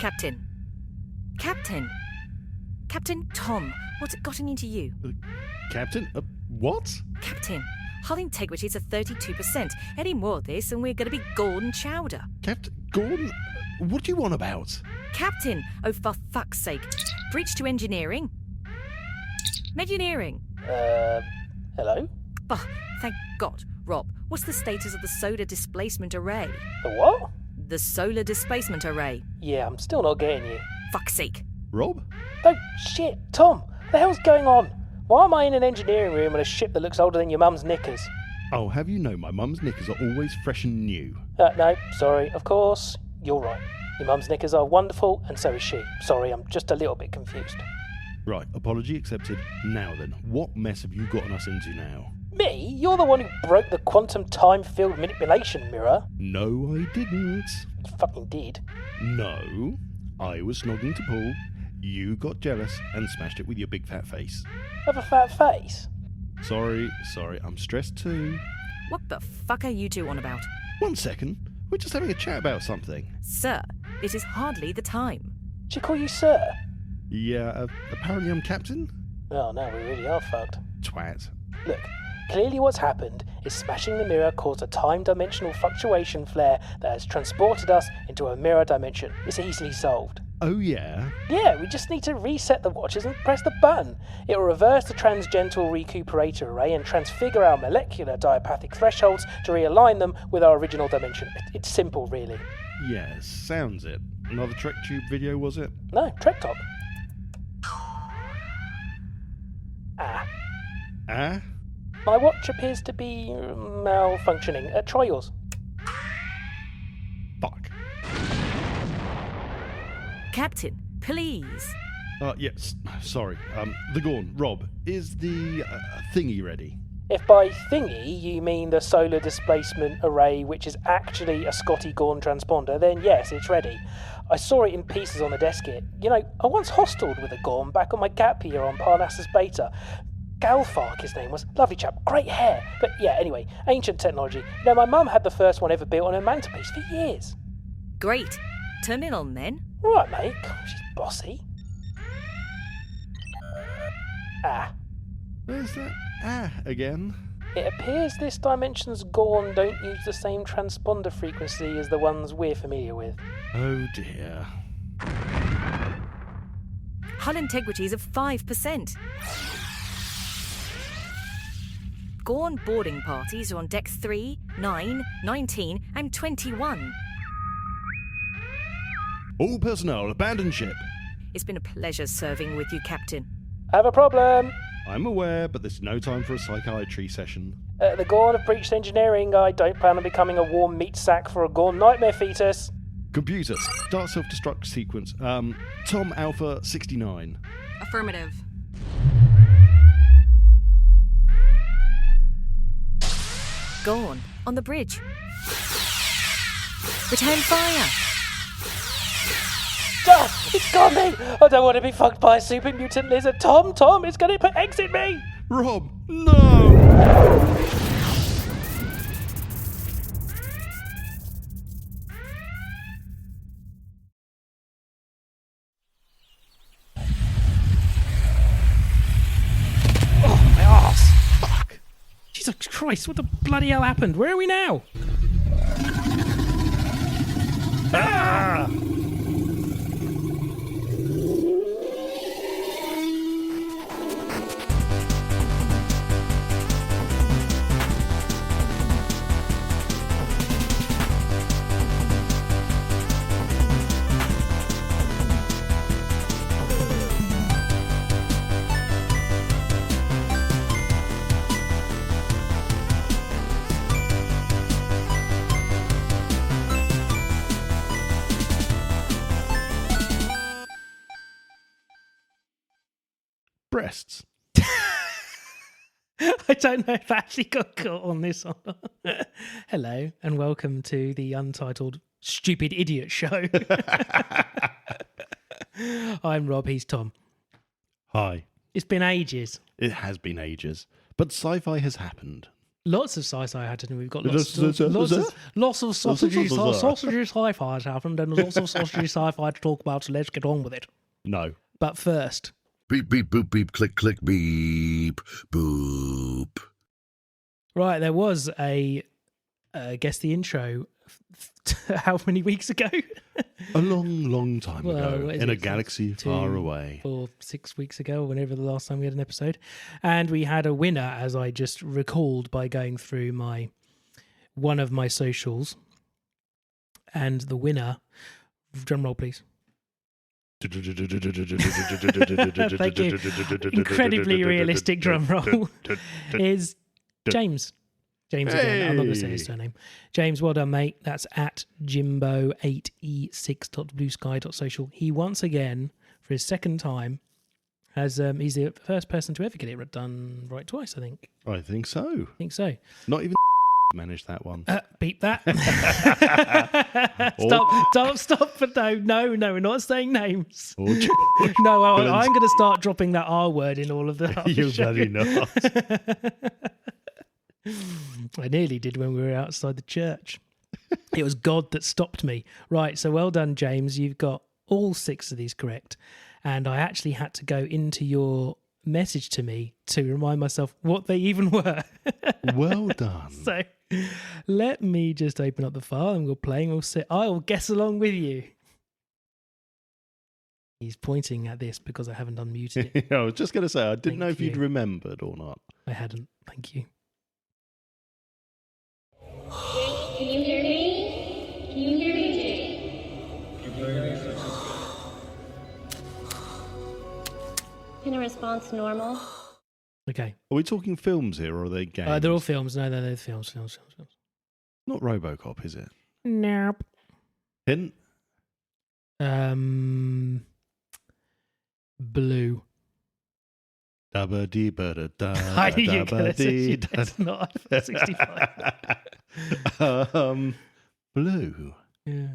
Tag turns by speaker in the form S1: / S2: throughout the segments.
S1: Captain. Captain Tom, what's it gotten into you?
S2: Captain? What?
S1: Captain, hull integrity's at 32%. Any more of this and we're going to be golden chowder.
S2: Captain Gordon? What do you want about?
S1: Captain, oh for fuck's sake. Breach to engineering. Engineering.
S3: Hello?
S1: Oh, thank God. Rob, what's the status of the solar displacement array?
S3: The what?
S1: The solar displacement array.
S3: Yeah, I'm still not getting you.
S1: Fuck's sake.
S2: Rob?
S3: Oh, shit, Tom, what the hell's going on? Why am I in an engineering room on a ship that looks older than your mum's knickers?
S2: I'll have you know my mum's knickers are always fresh and new.
S3: No, sorry, of course, you're right. Your mum's knickers are wonderful, and so is she. Sorry, I'm just a little bit confused.
S2: Right, apology accepted. Now then, what mess have you gotten us into now?
S3: Me? You're the one who broke the quantum time-field manipulation mirror.
S2: No, I didn't.
S3: You fucking did.
S2: No, I was snogging to Paul. You got jealous and smashed it with your big fat face.
S3: Have a fat face?
S2: Sorry, I'm stressed too.
S1: What the fuck are you two on about?
S2: 1 second, we're just having a chat about something.
S1: Sir, this is hardly the time.
S3: She call you sir?
S2: Yeah, apparently I'm captain?
S3: Oh no, we really are fucked.
S2: Twat.
S3: Look, clearly what's happened is smashing the mirror caused a time-dimensional fluctuation flare that has transported us into a mirror dimension. It's easily solved.
S2: Oh yeah?
S3: Yeah, we just need to reset the watches and press the button. It will reverse the transgental recuperator array and transfigure our molecular diapathic thresholds to realign them with our original dimension. It's simple, really.
S2: Yeah, sounds it. Another Trek Tube video, was it?
S3: No, Trek Talk.
S2: Ah?
S3: My watch appears to be malfunctioning. Try yours.
S2: Fuck.
S1: Captain, please.
S2: Yes, sorry. The Gorn, Rob, is the thingy ready?
S3: If by thingy you mean the solar displacement array, which is actually a Scotty Gorn transponder, then yes, it's ready. I saw it in pieces on the desk here. You know, I once hosteled with a Gorn back on my gap year on Parnassus Beta. Galfark, his name was. Lovely chap, great hair. But yeah, anyway, ancient technology. You know, my mum had the first one ever built on her mantelpiece for years.
S1: Great. Turn it on then.
S3: All right, mate. She's bossy.
S2: Where's that again?
S3: It appears this dimension's Gorn don't use the same transponder frequency as the ones we're familiar with.
S2: Oh dear.
S1: Hull integrity is of 5%. Gorn boarding parties are on deck 3, 9, 19 and 21.
S2: All personnel, abandon ship.
S1: It's been a pleasure serving with you, Captain.
S3: Have a problem.
S2: I'm aware, but there's no time for a psychiatry session.
S3: The Gorn have breached engineering. I don't plan on becoming a warm meat sack for a Gorn nightmare fetus.
S2: Computer, start self-destruct sequence. Tom Alpha 69.
S4: Affirmative.
S1: Gorn, on the bridge. Return fire.
S3: It's got me! I don't want to be fucked by a super mutant lizard. Tom, it's going to exit me!
S2: Rob, no!
S5: Oh, my arse! Fuck! Jesus Christ, what the bloody hell happened? Where are we now? Ah!
S2: Breasts.
S5: I don't know if I actually got caught on this or not. Hello, and welcome to the Untitled Stupid Idiot Show. I'm Rob, he's Tom.
S2: Hi.
S5: It's been ages.
S2: It has been ages, but sci-fi has happened.
S5: Lots of sci-fi happened. We've got
S2: Lots
S5: lots of sausages.
S2: Lots of-
S5: Sausages sci-fi has happened, and there's lots of sausages sci-fi to talk about. So let's get on with it.
S2: No.
S5: But first,
S4: Beep, beep, boop, beep, click, click, beep, boop.
S5: right, there was a guess the intro. How many weeks ago?
S2: A long, long time
S5: Well,
S2: ago,
S5: what is
S2: in a
S5: it?
S2: galaxy
S5: 2,
S2: far away.
S5: 4, 6 weeks ago, or whenever the last time we had an episode, and we had a winner, as I just recalled by going through one of my socials, and the winner, drum roll please. Thank you. Incredibly realistic drum roll is James. James again. I'm not going to say his surname. James, well done, mate. That's at Jimbo8e6.bluesky.social. He once again, for his second time, he's the first person to ever get it done right twice, I think.
S2: I think so.
S5: I think so.
S2: Not even managed that one.
S5: Beep that. Stop. But no, we're not saying names.
S2: Or
S5: No, I'm going to start dropping that R word in all of the
S2: You bloody not.
S5: I nearly did when we were outside the church. It was God that stopped me. Right, so well done, James. You've got all 6 of these correct. And I actually had to go into your message to me to remind myself what they even were.
S2: Well done.
S5: So let me just open up the file and we'll play and we'll sit. I will guess along with you. He's pointing at this because I haven't unmuted it.
S2: I was just going to say, I didn't
S5: Thank
S2: know if you'd
S5: you.
S2: remembered or not.
S5: I hadn't. Thank you.
S6: Can you hear me? Can you hear me, Jake? Can a response normal?
S5: Okay.
S2: Are we talking films here or are they games?
S5: They're all films. No, they're films.
S2: Not RoboCop, is it?
S5: Nope.
S2: Hint?
S5: Blue.
S2: Dabba dee ba da da.
S5: I knew you were going to say
S2: da.
S5: it's not 65.
S2: Blue.
S5: Yeah.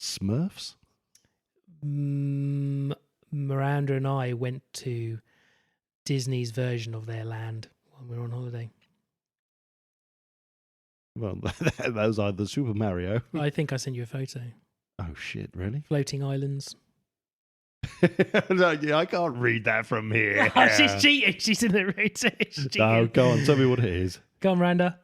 S2: Smurfs?
S5: Miranda and I went to Disney's version of their land when we were on holiday.
S2: Well, that was either Super Mario.
S5: I think I sent you a photo.
S2: Oh, shit, really?
S5: Floating islands.
S2: No, yeah, I can't read that from here.
S5: Oh, she's cheating. She's in the rotation.
S2: Oh, go on, tell me what it is.
S5: Go on, Miranda.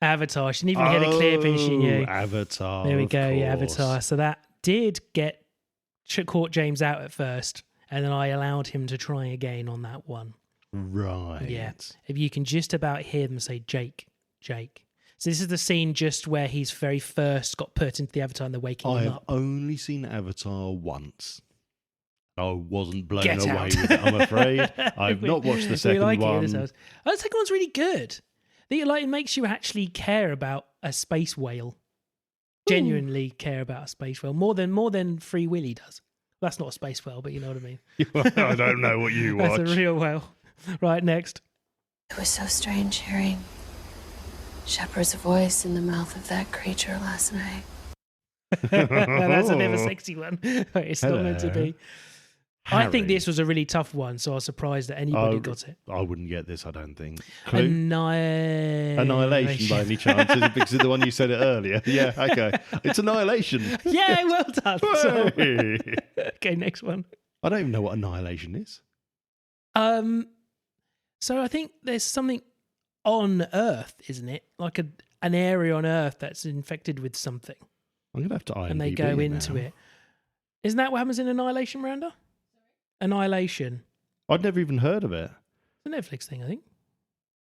S5: Avatar. She didn't even hear the clip and she knew.
S2: Avatar.
S5: There we
S2: of
S5: go. Yeah,
S2: course.
S5: Avatar. So that did caught James out at first, and then I allowed him to try again on that one.
S2: Right.
S5: Yeah. If you can just about hear them say Jake. So this is the scene just where he's very first got put into the Avatar and they're waking
S2: I
S5: him
S2: have
S5: up.
S2: only seen Avatar once. I wasn't blown
S5: Get
S2: away
S5: out.
S2: with it, I'm afraid. I've not watched the second
S5: like
S2: one.
S5: It in this house. Oh, the second one's really good. It makes you actually care about a space whale. Genuinely care about a space whale more than Free Willy does. That's not a space whale, but you know what I mean.
S2: I don't know what you watch.
S5: That's a real whale. Right, next.
S7: It was so strange hearing Shepard's voice in the mouth of that creature last night.
S5: That's a bit of a sexy one. It's not meant to be. I think
S2: Harry.
S5: this was a really tough one, so I was surprised that anybody got it.
S2: I wouldn't get this, I don't think. Clue?
S5: Annihilation.
S2: Annihilation by any chance? Is it because of the one you said it earlier? Yeah, okay. It's Annihilation.
S5: Yeah, well done. So,
S2: Hey.
S5: okay, next one.
S2: I don't even know what Annihilation is.
S5: So I think there's something on Earth, isn't it? Like an area on Earth that's infected with something,
S2: I'm going to have to IMDb
S5: and they go into
S2: now.
S5: it. Isn't that what happens in Annihilation, Miranda? Annihilation.
S2: I'd never even heard of it.
S5: It's a Netflix thing, I think.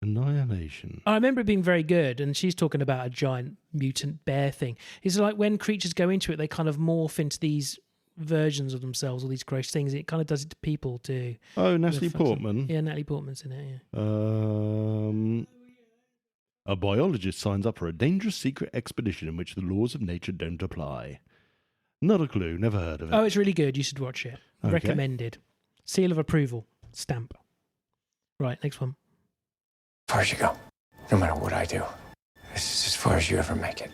S2: Annihilation.
S5: I remember it being very good, and she's talking about a giant mutant bear thing. It's like when creatures go into it, they kind of morph into these versions of themselves, all these gross things. It kind of does it to people too.
S2: Oh, Natalie
S5: Fucking-
S2: Portman.
S5: Yeah, Natalie Portman's in it, yeah.
S2: A biologist signs up for a dangerous secret expedition in which the laws of nature don't apply. Not a clue. Never heard of it.
S5: Oh, it's really good. You should watch it.
S2: Okay.
S5: Recommended. Seal of approval. Stamp. Right, next one.
S8: As far as you go. No matter what I do. This is as far as you ever make it.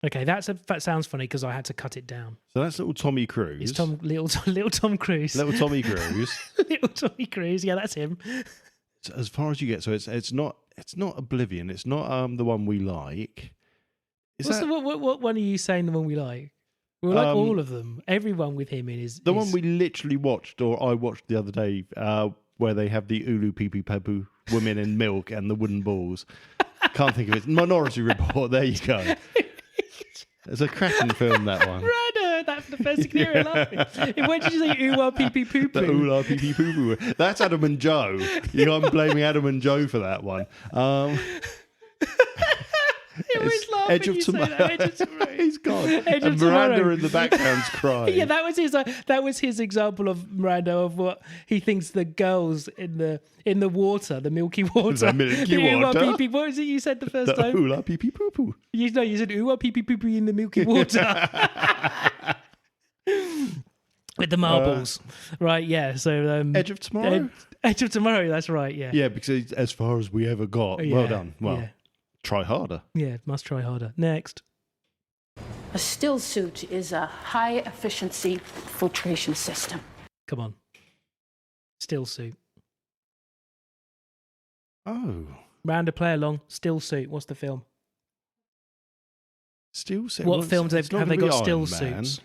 S5: Okay, that sounds funny because I had to cut it down.
S2: So that's little Tommy Cruise.
S5: It's little Tom Cruise.
S2: Little Tommy Cruise.
S5: Little Tommy Cruise. Yeah, that's him.
S2: So as far as you get, so it's not It's not Oblivion. It's not the one we like.
S5: What one are you saying? The one we like? We like all of them. Everyone with him in is
S2: the one we literally watched, or I watched the other day, where they have the Ulu Pee Pee Papu women in milk and the wooden balls. Can't think of it. Minority Report. There you go. It's a cracking film, that one.
S5: Right, I heard that for the first time. I laughing. When did you say ooh pee pee poo poo?
S2: The Ula Pee Pee Poo Poo. That's Adam and Joe. I'm blaming Adam and Joe for that one. Edge of Tomorrow. He's gone.
S5: Edge
S2: and
S5: of
S2: Miranda
S5: Tomorrow.
S2: in the background's crying.
S5: Yeah, that was his example of Miranda of what he thinks the girls in the water, the milky water.
S2: The milky water.
S5: Pee pee. What was it you said the first
S2: The
S5: time?
S2: Ula Pee Pee Poo Poo.
S5: You said ooh pee pee poo poo in the milky water. With the marbles. Right, yeah. So
S2: Edge of Tomorrow?
S5: Edge of Tomorrow, that's right, yeah.
S2: Yeah, because as far as we ever got.
S5: Yeah,
S2: well done. Well,
S5: yeah.
S2: Try harder.
S5: Yeah, must try harder. Next.
S9: A still suit is a high-efficiency filtration system.
S5: Come on. Still suit.
S2: Oh.
S5: Round a play along. Still suit. What's the film?
S2: Still suit.
S5: What films have they got still
S2: Man.
S5: suits?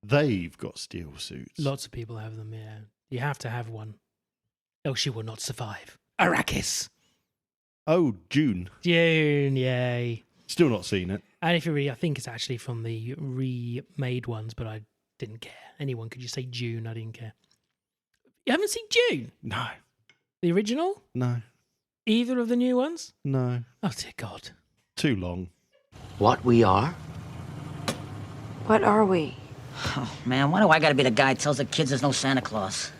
S2: They've got steel suits.
S5: Lots of people have them, yeah. You have to have one. Else you will not survive. Arrakis.
S2: Oh, June.
S5: June, yay.
S2: Still not seen it.
S5: And if you really, I think it's actually from the remade ones, but I didn't care. Anyone could just say June, I didn't care. You haven't seen June?
S2: No.
S5: The original?
S2: No.
S5: Either of the new ones?
S2: No.
S5: Oh, dear God.
S2: Too long.
S10: What we are?
S7: What are we?
S10: Oh, man, why do I gotta be the guy that tells the kids there's no Santa Claus?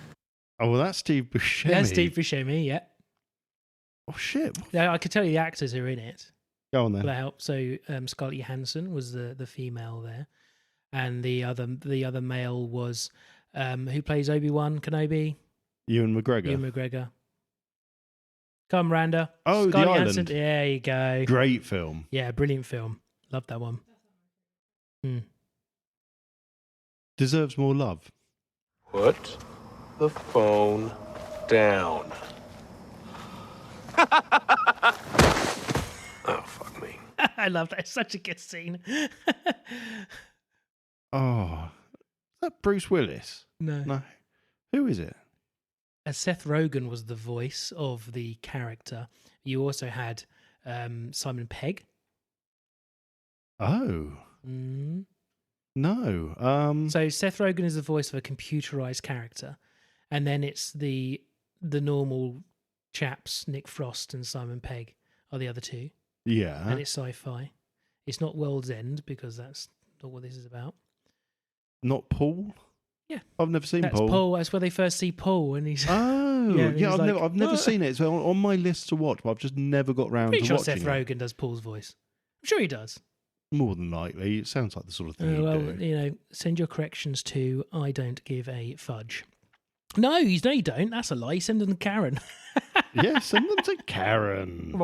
S2: Oh, well, that's Steve Buscemi.
S5: That's Steve Buscemi, yeah.
S2: Oh, shit.
S5: Yeah, I could tell you the actors who are in it.
S2: Go on then.
S5: Out. So Scarlett Johansson was the female there, and the other male was who plays Obi-Wan Kenobi.
S2: Ewan McGregor.
S5: Ewan McGregor. Come, Miranda.
S2: Oh,
S5: Scarlett
S2: The
S5: Johansson.
S2: Island.
S5: There you go.
S2: Great film.
S5: Yeah, brilliant film. Love that one.
S2: Deserves more love.
S11: Put the phone down. Oh, fuck me.
S5: I love that. It's such a good scene.
S2: Oh, is that Bruce Willis?
S5: No.
S2: Who is it?
S5: Seth Rogen was the voice of the character. You also had Simon Pegg.
S2: Oh.
S5: Mm.
S2: No.
S5: So Seth Rogen is the voice of a computerized character, and then it's the normal chaps, Nick Frost and Simon Pegg are the other two.
S2: Yeah.
S5: And it's sci-fi. It's not World's End because that's not what this is about.
S2: Not Paul?
S5: Yeah.
S2: I've never seen
S5: That's
S2: Paul.
S5: Paul. That's where they first see Paul, and he's
S2: Oh, yeah. I've never
S5: "Oh."
S2: seen it. It's on my list to watch, but I've just never got round
S5: Pretty
S2: to
S5: sure
S2: watching
S5: Seth
S2: it.
S5: Rogen does Paul's voice. I'm sure he does.
S2: More than likely, it sounds like the sort of thing he'd do.
S5: You know, send your corrections to I don't give a fudge. No, you don't. That's a lie. Send them to Karen.
S2: Yeah, send them to Karen.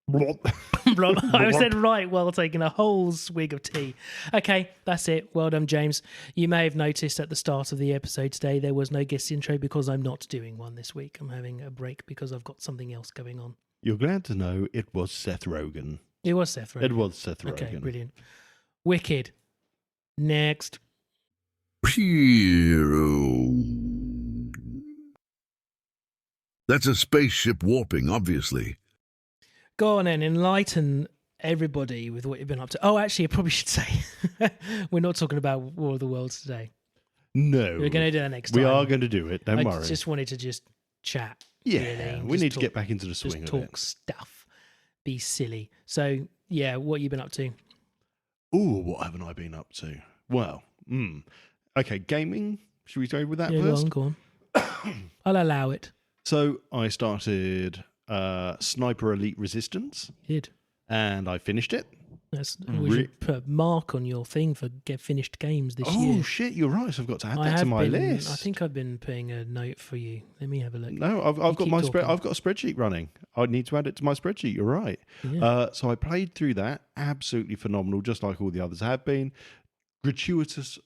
S5: I said right while taking a whole swig of tea. Okay, that's it. Well done, James. You may have noticed at the start of the episode today there was no guest intro because I'm not doing one this week. I'm having a break because I've got something else going on.
S2: You're glad to know it was Seth Rogen.
S5: It was Seth Rogen.
S2: It was Seth Rogen.
S5: Okay, brilliant. Wicked. Next.
S4: Hero. That's a spaceship warping, obviously.
S5: Go on and enlighten everybody with what you've been up to. Oh, actually, I probably should say we're not talking about War of the Worlds today.
S2: No.
S5: We're going to do that next time.
S2: We are going to do it. Don't worry.
S5: I just wanted to just chat.
S2: Yeah,
S5: really,
S2: we need to get back into the swing
S5: just
S2: of it.
S5: talk stuff. Be silly. So, yeah, what you been up to?
S2: Ooh, what haven't I been up to? Well, okay, gaming. Should we go with that
S5: Yeah,
S2: first?
S5: go on. I'll allow it.
S2: So I started Sniper Elite Resistance.
S5: You did.
S2: And I finished it.
S5: We should put a mark on your thing for get finished games this year.
S2: Oh, shit, you're right. So I've got to add that to my list.
S5: I think I've been putting a note for you. Let me have a look.
S2: No, I've got my I've got a spreadsheet running. I need to add it to my spreadsheet. You're right.
S5: Yeah.
S2: So I played through that. Absolutely phenomenal, just like all the others have been. Gratuitous,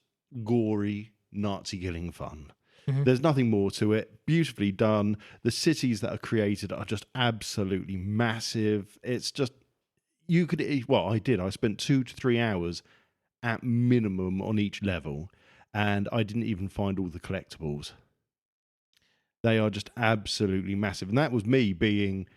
S2: gory, Nazi killing fun. There's nothing more to it. Beautifully done. The cities that are created are just absolutely massive. It's just, I did. I spent 2 to 3 hours at minimum on each level, and I didn't even find all the collectibles. They are just absolutely massive. And that was me being,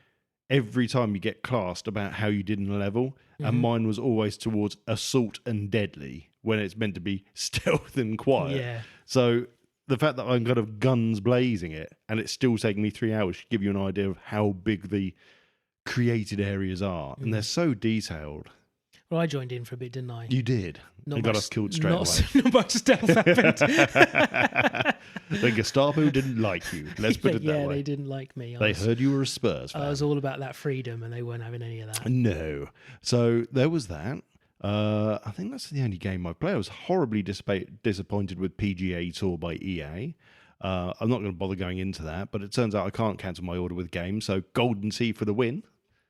S2: every time you get classed about how you did in a level, and mine was always towards assault and deadly when it's meant to be stealth and quiet.
S5: Yeah.
S2: So the fact that I'm kind of guns blazing it and it's still taking me 3 hours should give you an idea of how big the created areas are. And they're so detailed.
S5: Well, I joined in for a bit, didn't I?
S2: You did. They got us killed straight away.
S5: Not much stealth happened.
S2: The Gestapo didn't like you. Let's put it that way.
S5: Yeah, they didn't like me.
S2: They heard you were a Spurs fan.
S5: I was all about that freedom, and they weren't having any of that.
S2: No. So there was that. I think that's the only game I played. I was horribly disappointed with PGA Tour by EA. I'm not going to bother going into that, but it turns out I can't cancel my order with games. So Golden Sea for the win.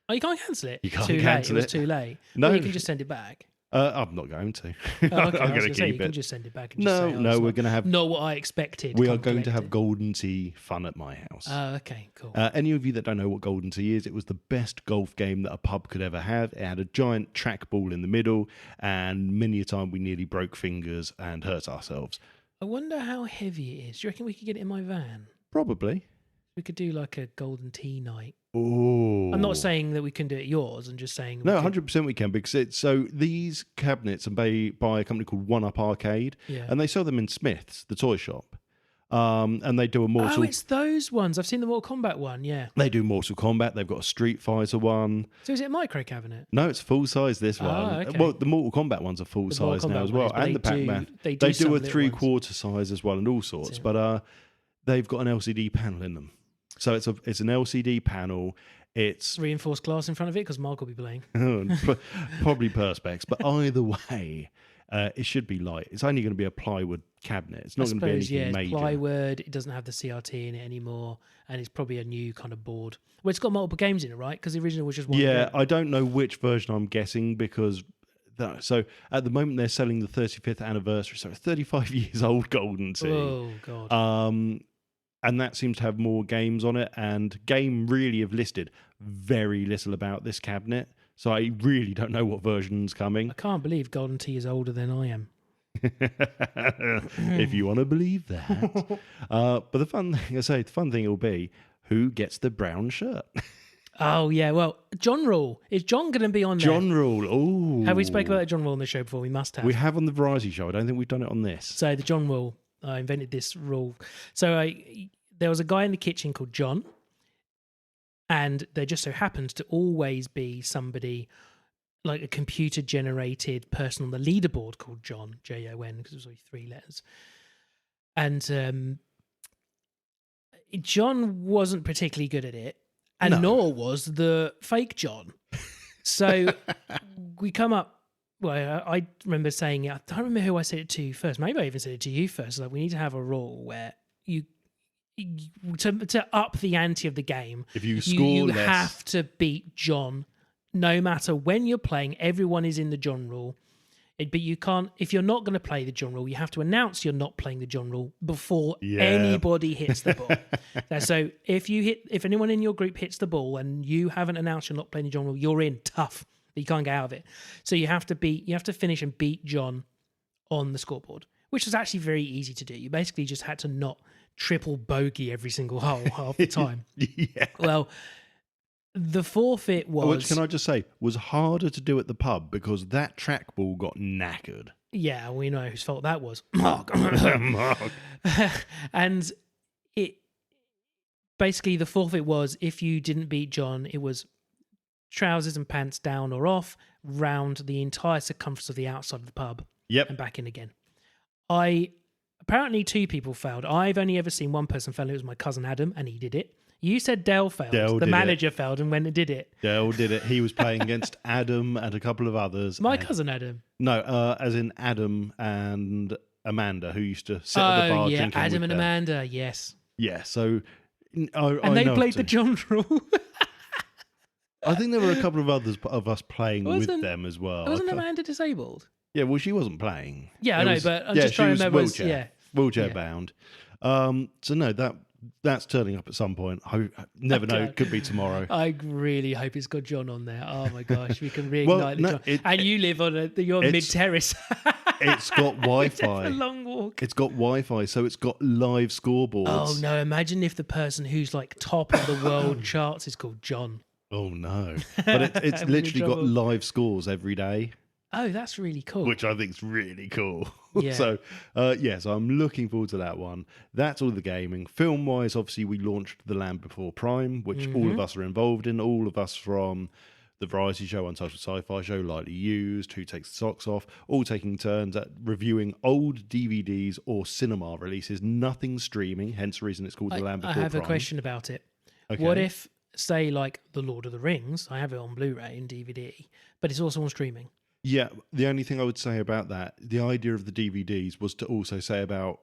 S5: Oh, you can't cancel it?
S2: You can't
S5: too
S2: cancel
S5: late.
S2: it.
S5: It was too late.
S2: No.
S5: Well, you can just send it back.
S2: I'm not going to.
S5: Oh, okay.
S2: I'm going to
S5: keep
S2: keep
S5: you
S2: it.
S5: can just send it back. And just say,
S2: No, we're going to have...
S5: Not what I expected.
S2: We are going to have Golden Sea fun at my house.
S5: Oh, okay, cool.
S2: Any of you that don't know what Golden Sea is, it was the best golf game that a pub could ever have. It had a giant trackball in the middle, and many a time we nearly broke fingers and hurt ourselves.
S5: I wonder how heavy it is. Do you reckon we could get it in my van?
S2: Probably.
S5: We could do like a Golden Tea night.
S2: Oh,
S5: I'm not saying that we can do it yours. I'm just saying...
S2: No, 100% we can, because so these cabinets are by a company called One Up Arcade, and they sell them in Smith's, the toy shop. And they do a Mortal...
S5: Oh, it's those ones. I've seen the Mortal Kombat one, yeah.
S2: They do Mortal Kombat. They've got a Street Fighter one.
S5: So is it a micro cabinet?
S2: No, it's full size, this one.
S5: Okay.
S2: Well, the Mortal Kombat ones are full size now as well. And the Pac-Man. They do a 3/4 size as well and all sorts. But they've got an LCD panel in them. So it's an LCD panel. It's
S5: reinforced glass in front of it because Mark will be playing.
S2: Probably Perspex, but either way, it should be light. It's only going to be a plywood cabinet. It's not going to be anything major.
S5: It's plywood. It doesn't have the CRT in it anymore, and it's probably a new kind of board. Well, it's got multiple games in it, right? Because the original was just one.
S2: Yeah, I don't know which version I'm guessing because. So at the moment they're selling the 35th anniversary, so it's 35 years old Golden Sea.
S5: Oh God.
S2: And that seems to have more games on it. And Game really have listed very little about this cabinet. So I really don't know what version's coming.
S5: I can't believe Golden Tea is older than I am.
S2: If you want to believe that. But the fun thing will be who gets the brown shirt.
S5: Oh, yeah. Well, John Rule. Is John going to be on there?
S2: John Rule. Oh.
S5: Have we spoken about John Rule on the show before? We must have.
S2: We have on the Variety Show. I don't think we've done it on this.
S5: So the John Rule. I invented this rule. So there was a guy in the kitchen called John, and there just so happens to always be somebody like a computer-generated person on the leaderboard called John, Jon, because it was only 3 letters. And John wasn't particularly good at it, and nor was the fake John. So we come up. Well, I remember saying, I don't remember who I said it to first. Maybe I even said it to you first. Like, we need to have a rule where to up the ante of the game.
S2: If you score
S5: you
S2: less,
S5: have to beat John, no matter when you're playing. Everyone is in the John rule, but you can't. If you're not going to play the John rule, you have to announce you're not playing the John rule before anybody hits the ball. So if anyone in your group hits the ball and you haven't announced you're not playing the John rule, you're in tough. You can't get out of it. So you have to finish and beat John on the scoreboard, which was actually very easy to do. You basically just had to not triple bogey every single hole half the time.
S2: Yeah.
S5: Well, the forfeit was...
S2: Which, can I just say, was harder to do at the pub because that trackball got knackered.
S5: Yeah, we know whose fault that was. Mark.
S2: Mark.
S5: And it... Basically, the forfeit was, if you didn't beat John, it was trousers and pants down or off, round the entire circumference of the outside of the pub.
S2: Yep.
S5: And back in again. Apparently 2 people failed. I've only ever seen one person fail. It was my cousin Adam, and he did it. You said Dale failed. The manager failed and went and did it.
S2: Dale did it. He was playing against Adam and a couple of others.
S5: My cousin Adam?
S2: No, as in Adam and Amanda, who used to sit at the bar drinking
S5: Adam
S2: with
S5: and
S2: them.
S5: Amanda, yes.
S2: Yeah, so...
S5: And they played the John rule.
S2: I think there were a couple of others of us playing with them as well.
S5: Wasn't Amanda disabled?
S2: Yeah, well, she wasn't playing.
S5: Yeah, I know, but I'm just trying to remember.
S2: Wheelchair bound. So no, that's turning up at some point. I never know. It could be tomorrow.
S5: I really hope it's got John on there. Oh my gosh, we can reignite
S2: Well,
S5: the
S2: no,
S5: John. And you live on your mid-terrace.
S2: It's got Wi-Fi.
S5: It's a long walk.
S2: It's got Wi-Fi, so it's got live scoreboards.
S5: Oh no! Imagine if the person who's like top of the world charts is called John.
S2: Oh no! But it's literally got live scores every day.
S5: Oh, that's really cool.
S2: Which I think is really cool.
S5: Yeah.
S2: So I'm looking forward to that one. That's all the gaming. Film-wise, obviously, we launched The Land Before Prime, which all of us are involved in. All of us from the variety show, Untitled Sci-fi show, Lightly Used, Who Takes the Socks Off, all taking turns at reviewing old DVDs or cinema releases. Nothing streaming, hence the reason it's called The Land Before Prime.
S5: I have a question about it.
S2: Okay.
S5: What if, say, like The Lord of the Rings, I have it on Blu-ray and DVD, but it's also on streaming?
S2: Yeah, the only thing I would say about that, the idea of the DVDs was to also say about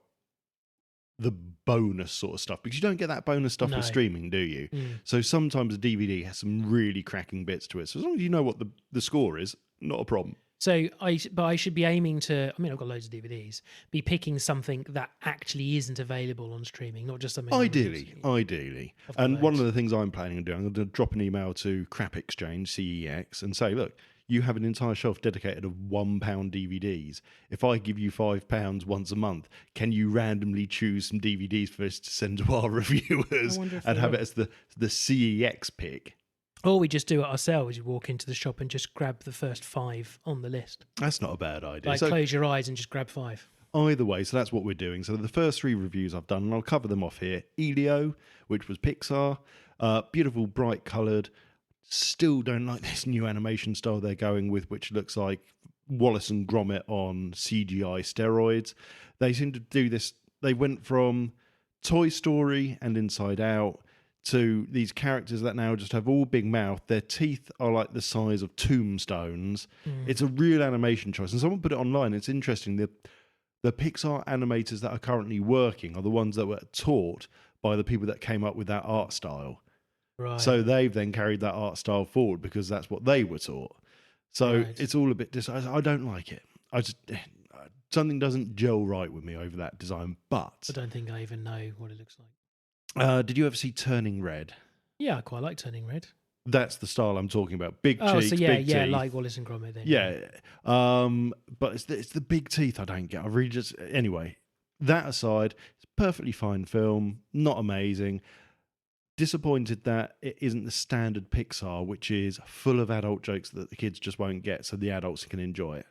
S2: the bonus sort of stuff, because you don't get that bonus stuff with streaming, do you? So sometimes a DVD has some really cracking bits to it. So as long as you know what the score is, not a problem.
S5: So I should be aiming to, I mean, I've got loads of DVDs, be picking something that actually isn't available on streaming, not just something.
S2: Ideally. And one of the things I'm planning on doing, I'm going to drop an email to Crap Exchange, CEX, and say, look, you have an entire shelf dedicated of £1 DVDs. If I give you £5 once a month, can you randomly choose some DVDs for us to send to our reviewers and have it as the CEX pick?
S5: Or we just do it ourselves. You walk into the shop and just grab the first 5 on the list.
S2: That's not a bad idea.
S5: Like close your eyes and just grab 5.
S2: Either way, so that's what we're doing. So the first 3 reviews I've done, and I'll cover them off here. Elio, which was Pixar, beautiful, bright coloured. Still don't like this new animation style they're going with, which looks like Wallace and Gromit on CGI steroids. They seem to do this. They went from Toy Story and Inside Out to these characters that now just have all big mouth. Their teeth are like the size of tombstones. It's a real animation choice. And someone put it online. It's interesting. The Pixar animators that are currently working are the ones that were taught by the people that came up with that art style.
S5: Right.
S2: So they've then carried that art style forward because that's what they were taught. So it's all a bit I don't like it. Something doesn't gel right with me over that design. But
S5: I don't think I even know what it looks like.
S2: Did you ever see Turning Red?
S5: Yeah, I quite like Turning Red.
S2: That's the style I'm talking about. Big cheeks, big teeth.
S5: Like Wallace and Gromit then.
S2: Yeah. But it's the big teeth I don't get. I really just... Anyway, that aside, it's a perfectly fine film. Not amazing. Disappointed that it isn't the standard Pixar, which is full of adult jokes that the kids just won't get, so the adults can enjoy it.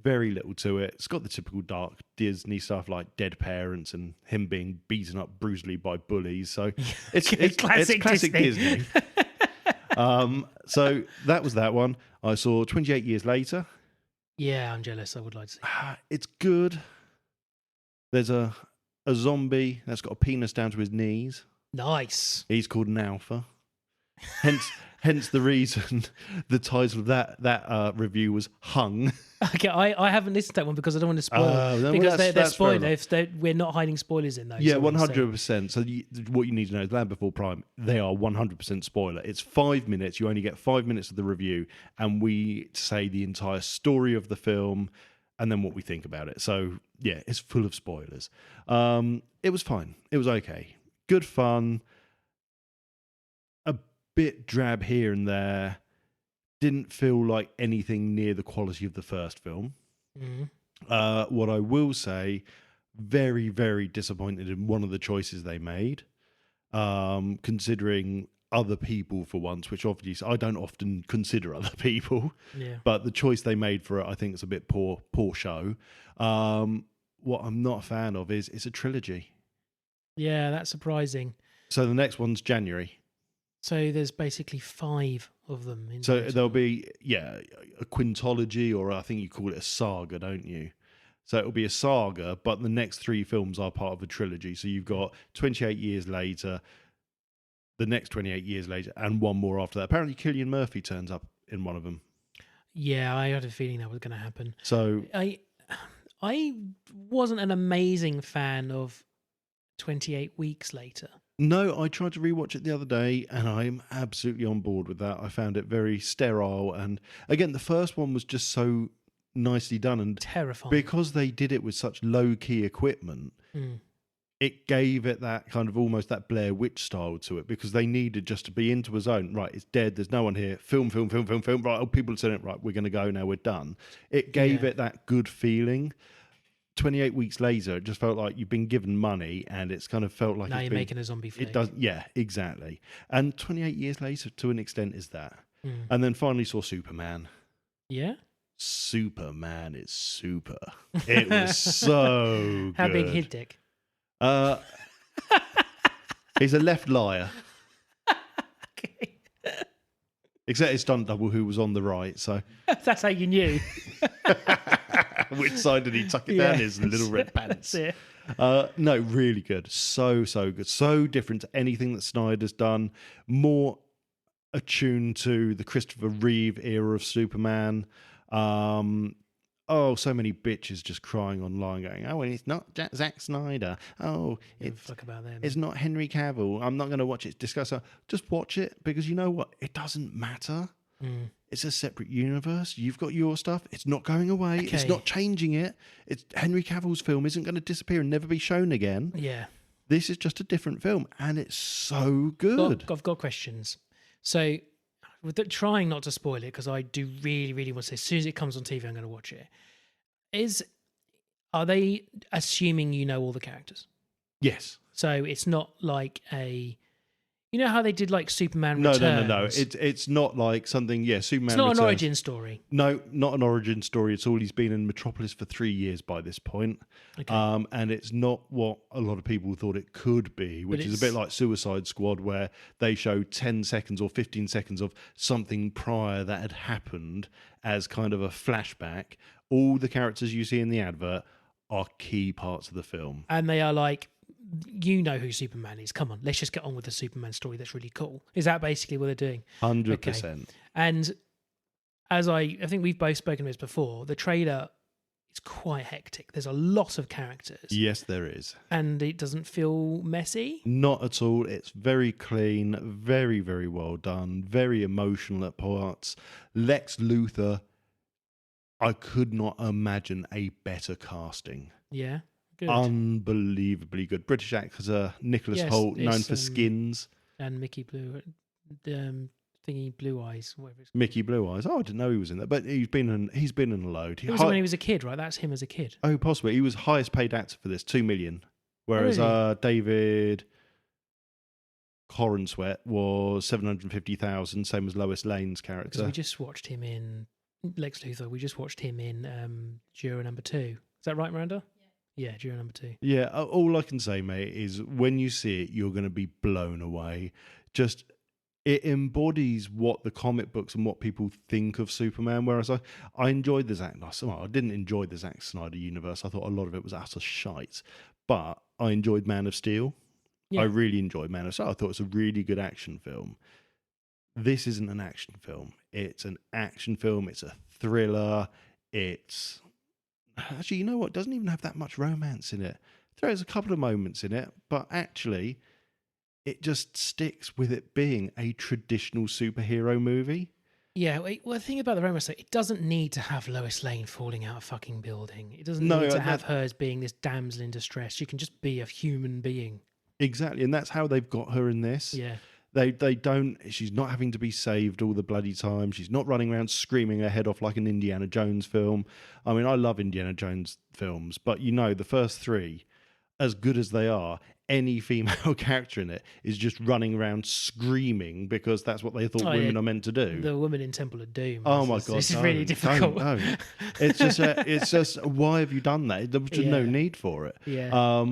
S2: Very little to it. It's got the typical dark Disney stuff like dead parents and him being beaten up brutally by bullies. So it's classic Disney. So that was that one. I saw 28 Years Later.
S5: Yeah, I'm jealous. I would like to see it.
S2: It's good. There's a zombie that's got a penis down to his knees.
S5: Nice.
S2: He's called an alpha. Hence the reason the title of that review was Hung.
S5: Okay, I haven't listened to that one because I don't want to spoil. Because they're spoilers. We're not hiding spoilers in those.
S2: Yeah, 100%. So what you need to know is Land Before Prime, they are 100% spoiler. It's 5 minutes. You only get 5 minutes of the review, and we say the entire story of the film and then what we think about it. So yeah, it's full of spoilers. It was fine. It was okay. Good fun. A bit drab here and there. Didn't feel like anything near the quality of the first film. What I will say, very, very disappointed in one of the choices they made, considering other people for once, which obviously I don't often consider other people.
S5: Yeah.
S2: But the choice they made for it, I think, is a bit poor show. What I'm not a fan of is it's a trilogy.
S5: Yeah, that's surprising.
S2: So the next one's January.
S5: So there's basically 5 of them.
S2: So there'll be, a quintology, or I think you call it a saga, don't you? So it'll be a saga, but the next 3 films are part of a trilogy. So you've got 28 Years Later, the next 28 Years Later, and one more after that. Apparently Cillian Murphy turns up in one of them.
S5: Yeah, I had a feeling that was going to happen.
S2: So
S5: I wasn't an amazing fan of 28 Weeks Later.
S2: No, I tried to rewatch it the other day, and I'm absolutely on board with that. I found it very sterile, and again, the first one was just so nicely done and
S5: terrifying
S2: because they did it with such low-key equipment. it gave it that kind of almost that Blair Witch style to it, because they needed just to be into a zone. Right, it's dead. There's no one here. Film. Right, oh, people are saying it. Right, we're going to go now. We're done. It gave it that good feeling. 28 weeks later, it just felt like you've been given money, and it's kind of felt like
S5: now you're making a zombie flick.
S2: It does, yeah, exactly. And 28 years later, to an extent, is that. And then finally saw Superman.
S5: Yeah.
S2: Superman is super. It was so good.
S5: How big his dick?
S2: He's a left liar.
S5: Okay.
S2: Except his stunt double, who was on the right. So
S5: that's how you knew.
S2: Which side did he tuck it down his little red pants?
S5: That's it.
S2: No, really good. So good. So different to anything that Snyder's done. More attuned to the Christopher Reeve era of Superman. So many bitches just crying online going, oh, and it's not Zack Snyder. Oh,
S5: fuck about them.
S2: It's not Henry Cavill. I'm not going to watch it. Discuss it. Just watch it, because you know what? It doesn't matter. It's a separate universe. You've got your stuff. It's not going away.
S5: Okay.
S2: It's not changing it. It's Henry Cavill's film isn't going to disappear and never be shown again.
S5: Yeah.
S2: This is just a different film, and it's so good.
S5: I've got questions. So, trying not to spoil it, because I do really, really want to say, as soon as it comes on TV, I'm going to watch it. Are they assuming you know all the characters?
S2: Yes.
S5: So it's not like you know how they did like Superman
S2: No.
S5: Returns?
S2: It's not like something. Yeah, Superman.
S5: It's not
S2: Returns.
S5: an origin story.
S2: No, not an origin story at all. He's been in Metropolis for 3 years by this point.
S5: Okay.
S2: And it's not what a lot of people thought it could be, which is a bit like Suicide Squad, where they show 10 seconds or 15 seconds of something prior that had happened as kind of a flashback. All the characters you see in the advert are key parts of the film.
S5: And they are like, you know who Superman is. Come on, let's just get on with the Superman story. That's really cool. Is that basically what they're doing?
S2: 100%.
S5: Okay. And as I think we've both spoken about this before, the trailer is quite hectic. There's a lot of characters.
S2: Yes, there is.
S5: And it doesn't feel messy?
S2: Not at all. It's very clean, very, very well done, very emotional at parts. Lex Luthor, I could not imagine a better casting.
S5: Yeah. Good.
S2: Unbelievably good. British actor Nicholas Hoult, known for Skins.
S5: And Mickey Blue, thingy Blue Eyes, whatever it's called.
S2: Mickey Blue Eyes. Oh, I didn't know he was in that, but he's been in a load.
S5: It was when he was a kid, right? That's him as a kid.
S2: Oh, possibly. He was highest paid actor for this, $2 million. Whereas David Corenswet was $750,000, same as Lois Lane's character.
S5: Because we just watched him in Lex Luthor. We just watched him in Juror Number 2. Is that right, Miranda? Yeah, Juror Number 2.
S2: Yeah, all I can say, mate, is when you see it, you're going to be blown away. Just, it embodies what the comic books and what people think of Superman. Whereas I enjoyed the I didn't enjoy the Zack Snyder universe. I thought a lot of it was utter shite. But I enjoyed Man of Steel. Yeah. I really enjoyed Man of Steel. I thought it was a really good action film. This isn't an action film. It's an action film. It's a thriller. It's... Actually, you know what? It doesn't even have that much romance in it. There's a couple of moments in it, but actually, it just sticks with it being a traditional superhero movie.
S5: Yeah, well, the thing about the romance, it doesn't need to have Lois Lane falling out a fucking building. It doesn't need to have her as being this damsel in distress. She can just be a human being.
S2: Exactly, and that's how they've got her in this.
S5: Yeah.
S2: They don't, she's not having to be saved all the bloody time. She's not running around screaming her head off like an Indiana Jones film. I mean, I love Indiana Jones films, but you know, the first three, as good as they are, any female character in it is just running around screaming because that's what they thought women are meant to do.
S5: The woman in Temple of Doom.
S2: Oh my God.
S5: It's really difficult.
S2: Don't. It's just, why have you done that? There was just no need for it.
S5: Yeah.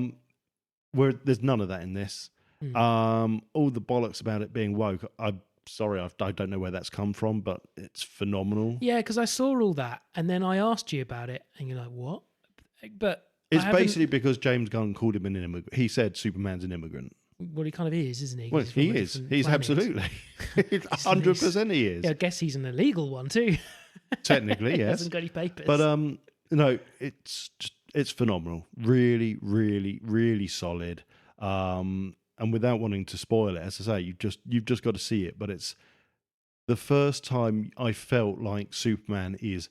S2: Where there's none of that in this. All the bollocks about it being woke, I'm sorry, I don't know where that's come from, but it's phenomenal.
S5: Yeah, because I saw all that and then I asked you about it and you're like, what? But
S2: it's basically because James Gunn called him an immigrant. He said Superman's an immigrant.
S5: Well, he kind of is, isn't he?
S2: Well, he is. He's absolutely. 100% he is.
S5: Yeah, I guess he's an illegal one too.
S2: Technically, yes.
S5: Hasn't got any papers.
S2: But no, it's phenomenal. Really, really, really solid. And without wanting to spoil it, as I say, you've just got to see it. But it's the first time I felt like Superman is.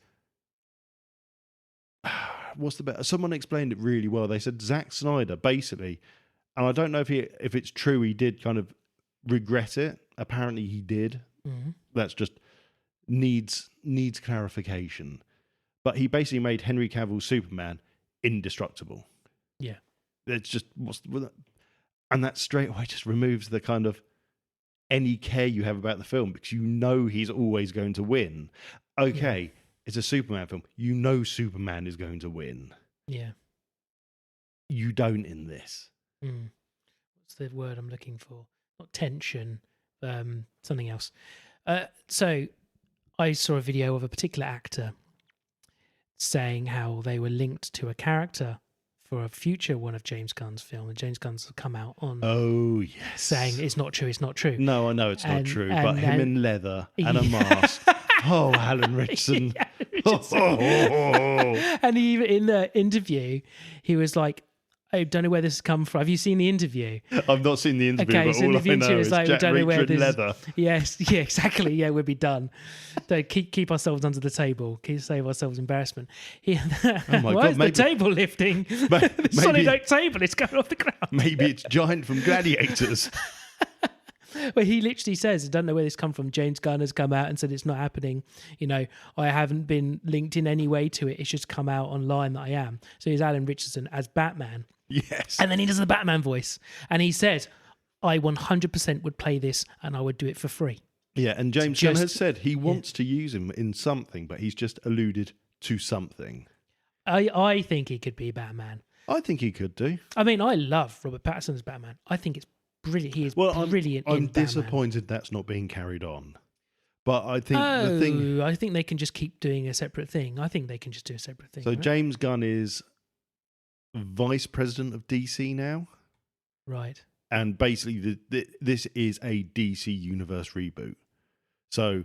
S2: What's the better? Someone explained it really well. They said Zack Snyder basically and I don't know if it's true he did kind of regret it. Apparently he did.
S5: Mm-hmm.
S2: That's just needs clarification. But he basically made Henry Cavill's Superman indestructible.
S5: Yeah.
S2: It's just and that straight away just removes the kind of any care you have about the film, because you know he's always going to win. Okay, it's a Superman film. You know Superman is going to win.
S5: Yeah.
S2: You don't in this.
S5: What's the word I'm looking for? Not tension, something else. So I saw a video of a particular actor saying how they were linked to a character for a future one of James Gunn's film, and James Gunn's come out on saying it's not true.
S2: No, I know it's not true, but him in leather and a mask. Oh, Alan Richardson.
S5: And he, in the interview, he was like, I don't know where this has come from. Have you seen the interview?
S2: I've not seen the interview,
S5: okay,
S2: but
S5: so
S2: all
S5: the
S2: I know is
S5: like,
S2: Jack Reacher in leather.
S5: Yes, yeah, exactly. Yeah, we'll be done. So keep ourselves under the table. Save ourselves embarrassment.
S2: Oh my
S5: why
S2: God,
S5: is the table lifting? The solid oak table is going off the ground.
S2: Maybe it's Giant from Gladiators.
S5: Well, he literally says, I don't know where this come from. James Gunn has come out and said it's not happening. You know, I haven't been linked in any way to it. It's just come out online that I am. So he's Alan Richardson as Batman.
S2: Yes.
S5: And then he does the Batman voice. And he said, I 100% would play this and I would do it for free.
S2: Yeah, and James Gunn has said he wants to use him in something, but he's just alluded to something.
S5: I think he could be Batman.
S2: I think he could do.
S5: I mean, I love Robert Pattinson as Batman. I think it's brilliant. He is brilliant in
S2: I'm
S5: Batman.
S2: disappointed that's not being carried on. But I think
S5: I think they can just keep doing a separate thing. I think they can just do a separate thing.
S2: So
S5: right?
S2: James Gunn is vice president of DC now.
S5: Right.
S2: And basically this is a DC universe reboot. So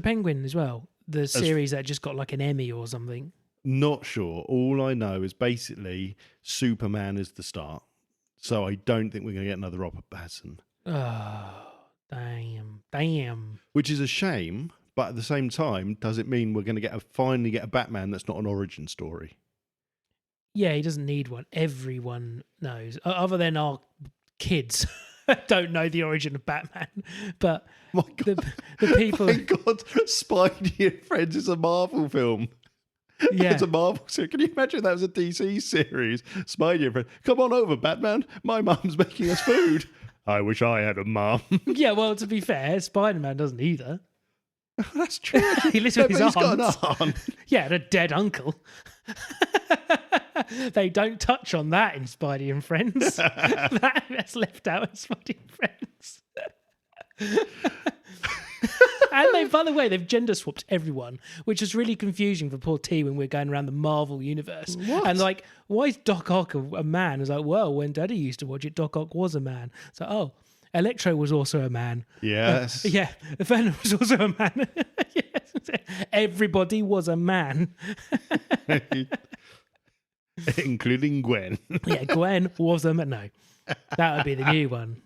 S5: Penguin as well, the series that just got like an Emmy or something.
S2: Not sure. All I know is basically Superman is the start. So I don't think we're going to get another Robert Pattinson.
S5: Oh, damn.
S2: Which is a shame, but at the same time, does it mean we're going to finally get a Batman that's not an origin story?
S5: Yeah, he doesn't need one. Everyone knows, other than our kids. Don't know the origin of Batman, but the people.
S2: My God, Spidey and Friends is a Marvel film.
S5: Yeah,
S2: it's a Marvel series. Can you imagine that was a DC series? Spidey and Friends. Come on over, Batman. My mum's making us food. I wish I had a mum.
S5: Yeah, well, to be fair, Spider-Man doesn't either.
S2: That's true.
S5: He lives with his aunt.
S2: Got an aunt.
S5: Yeah, and a dead uncle. They don't touch on that in Spidey and Friends. That's left out in Spidey and Friends. And by the way, they've gender swapped everyone, which is really confusing for poor T when we're going around the Marvel universe.
S2: What?
S5: And like, why is Doc Ock a man? It's like, well, when Daddy used to watch it, Doc Ock was a man. So, oh, Electro was also a man.
S2: Yes.
S5: Yeah, Venom was also a man. Yes. Everybody was a man.
S2: Including Gwen.
S5: Yeah, Gwen was a man. No, that would be the new one.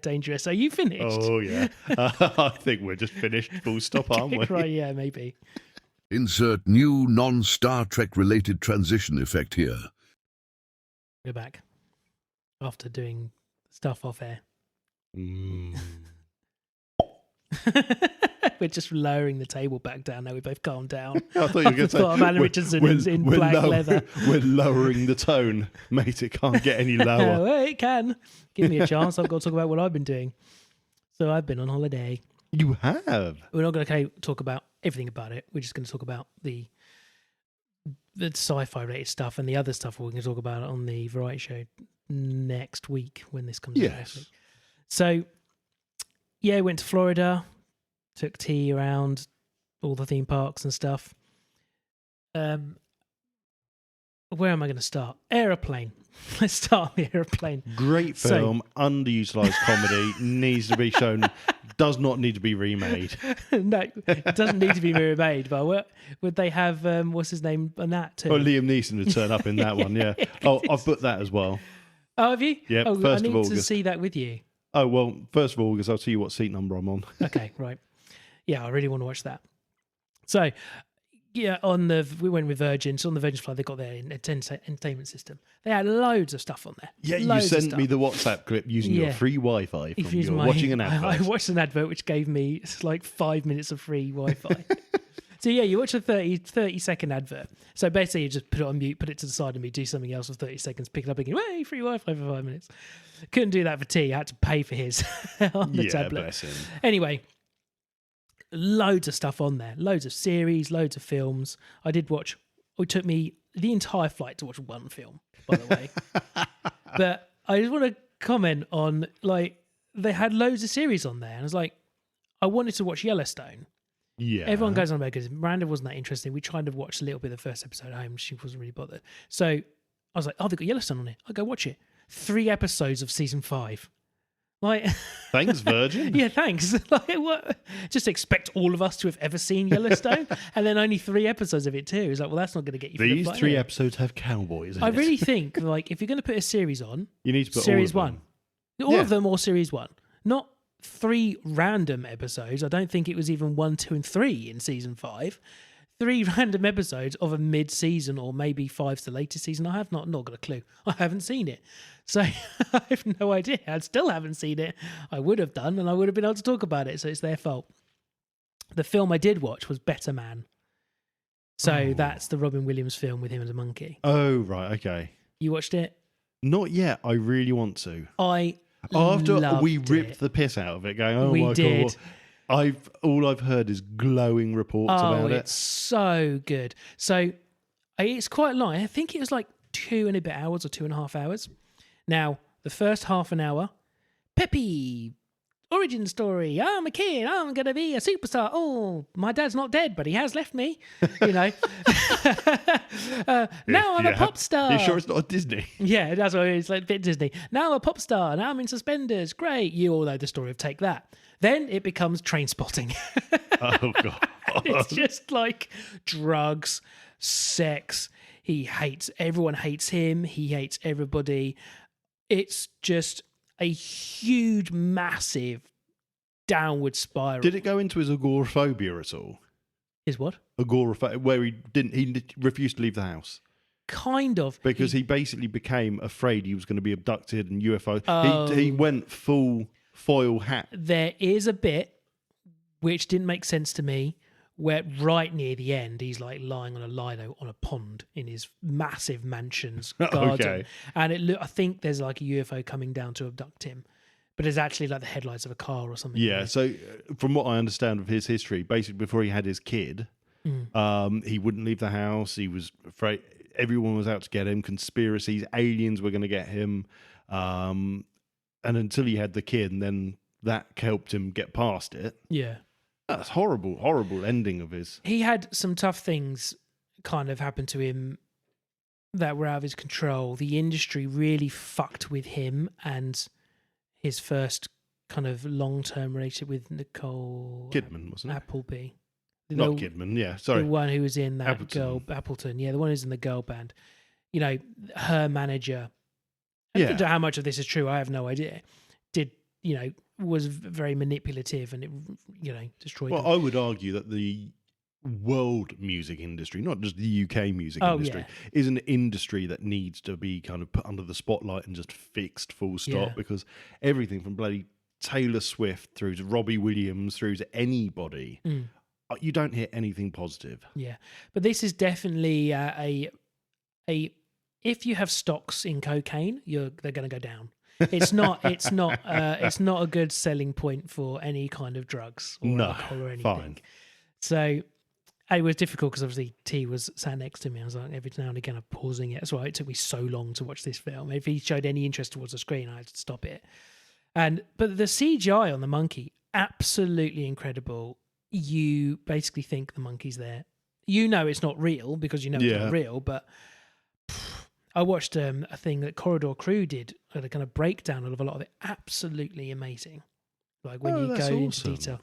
S5: Dangerous. Are you finished?
S2: Oh, yeah. I think we're just finished, full stop, aren't we?
S5: Right, yeah, maybe.
S4: Insert new non-Star Trek related transition effect here.
S5: We're back. After doing stuff off air. We're just lowering the table back down now. We both calmed down.
S2: I thought you were going to say
S5: Alan Richardson in black leather.
S2: We're lowering the tone. Mate, it can't get any lower.
S5: Well, it can. Give me a chance. I've got to talk about what I've been doing. So I've been on holiday.
S2: You have?
S5: We're not going to talk about everything about it. We're just going to talk about the sci-fi related stuff, and the other stuff we're going to talk about on the variety show next week when this comes out next week. So, yeah, went to Florida, took T around all the theme parks and stuff. Where am I going to start? Aeroplane. Let's start on the Aeroplane.
S2: Great film, underutilized comedy, needs to be shown, does not need to be remade.
S5: No, it doesn't need to be remade, but would they have, what's his name on that too?
S2: Oh, Liam Neeson would turn up in that one, yeah. Oh, I've put that as well.
S5: Oh, have you?
S2: Yeah,
S5: oh,
S2: 1st
S5: I
S2: of
S5: need
S2: August.
S5: to see that with you.
S2: Oh, well, 1st of August, I'll tell you what seat number I'm on.
S5: Okay, right. Yeah, I really want to watch that. So, Yeah, we went with Virgin. So on the Virgin flight, they got their entertainment system. They had loads of stuff on there.
S2: Yeah, you
S5: Loads of
S2: sent me
S5: stuff.
S2: the WhatsApp clip using your free Wi-Fi from your watching an advert.
S5: I watched an advert which gave me like 5 minutes of free Wi-Fi. So yeah, you watch a 30-second advert. So basically you just put it on mute, put it to the side of me, do something else for 30 seconds, pick it up again, hey, free Wi-Fi for 5 minutes. Couldn't do that for T. I had to pay for his on the tablet.
S2: Bless him.
S5: Anyway, loads of stuff on there. Loads of series, loads of films. It took me the entire flight to watch one film, by the way. But I just want to comment on, like, they had loads of series on there. And I was like, I wanted to watch Yellowstone.
S2: Yeah.
S5: Everyone goes on about it because Miranda wasn't that interesting. We tried to watch a little bit of the first episode at home. She wasn't really bothered. So I was like, oh, they've got Yellowstone on it. I'll go watch it. 3 episodes of season 5. Like,
S2: thanks, Virgin.
S5: Yeah, thanks. Like, what? Just expect all of us to have ever seen Yellowstone, and then only 3 episodes of it too. It's like, well, that's not going to get you.
S2: These 3 episodes have cowboys in
S5: I
S2: it.
S5: really think, like, if you're going to put a series on,
S2: you need to put
S5: series
S2: all of
S5: 1, all of them, or series 1, not 3 random episodes. I don't think it was even 1, 2, and 3 in season 5. 3 random episodes of a mid-season, or maybe 5's the latest season. I have not got a clue. I haven't seen it. So I have no idea. I still haven't seen it. I would have done, and I would have been able to talk about it, so it's their fault. The film I did watch was Better Man. So that's the Robin Williams film with him as a monkey.
S2: Oh, right, okay.
S5: You watched it?
S2: Not yet. I really want to.
S5: After
S2: we ripped the piss out of it, going, oh
S5: we
S2: my
S5: did.
S2: God. All I've heard is glowing reports about it.
S5: It's so good. So it's quite long. I think it was like 2 and a bit hours or 2.5 hours. Now, the first half an hour, peppy, origin story. I'm a kid. I'm going to be a superstar. Oh, my dad's not dead, but he has left me. You know. Now I'm a pop star.
S2: You sure it's not a Disney?
S5: Yeah, that's what it's like, a bit Disney. Now I'm a pop star. Now I'm in suspenders. Great. You all know the story of Take That. Then it becomes Train Spotting.
S2: Oh, God.
S5: It's just like drugs, sex. Everyone hates him. He hates everybody. It's just a huge, massive downward spiral.
S2: Did it go into his agoraphobia at all?
S5: His what?
S2: Agoraphobia, where he refused to leave the house.
S5: Kind of.
S2: Because he basically became afraid he was going to be abducted and UFO. He went full foil hat.
S5: There is a bit which didn't make sense to me, where right near the end he's like lying on a lino on a pond in his massive mansion's garden.
S2: Okay.
S5: And I think there's like a UFO coming down to abduct him, but it's actually like the headlights of a car or something.
S2: Yeah, so from what I understand of his history, basically before he had his kid, he wouldn't leave the house. He was afraid everyone was out to get him, conspiracies, aliens were going to get him. And until he had the kid, and then that helped him get past it.
S5: Yeah.
S2: That's horrible, horrible ending of his.
S5: He had some tough things kind of happen to him that were out of his control. The industry really fucked with him and his first kind of long-term relationship with Nicole
S2: Kidman, wasn't it?
S5: Appleby.
S2: Not Kidman, yeah, sorry.
S5: The one who was in that
S2: Appleton.
S5: Appleton. Yeah, the one who's in the girl band. You know, her manager. I don't know how much of this is true. I have no idea. Was very manipulative and it, destroyed them.
S2: Well, I would argue that the world music industry, not just the UK music industry, is an industry that needs to be kind of put under the spotlight and just fixed full stop, because everything from bloody Taylor Swift through to Robbie Williams through to anybody, you don't hear anything positive. Yeah.
S5: But this is definitely a if you have stocks in cocaine, they're going to go down. It's not a good selling point for any kind of drugs or alcohol or anything. Fine. So it was difficult because obviously T was sat next to me. I was like, every now and again I'm pausing it. That's why it took me so long to watch this film. If he showed any interest towards the screen, I had to stop it. But the CGI on the monkey, absolutely incredible. You basically think the monkey's there. You know it's not real because you know it's not real, but I watched a thing that Corridor Crew did, a kind of breakdown of a lot of it. Absolutely amazing. Like when you go into detail.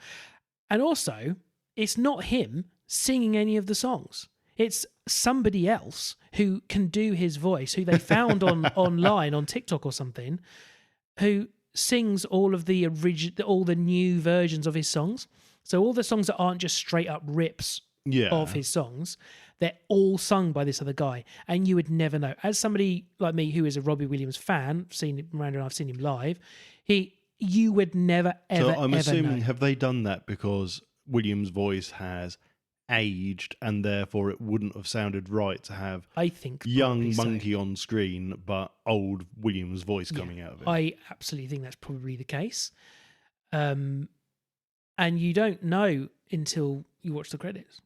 S5: And also, it's not him singing any of the songs. It's somebody else who can do his voice, who they found online on TikTok or something, who sings all of all the new versions of his songs. So all the songs that aren't just straight up rips
S2: Yeah.
S5: of his songs. They're all sung by this other guy, and you would never know. As somebody like me who is a Robbie Williams fan, I've seen him live, you would never ever.
S2: So I'm
S5: ever
S2: assuming
S5: know.
S2: have they done that because Williams' voice has aged and therefore it wouldn't have sounded right to have
S5: I think
S2: young
S5: probably so.
S2: Monkey on screen but old Williams' voice coming out of it.
S5: I absolutely think that's probably the case. And you don't know until you watch the credits.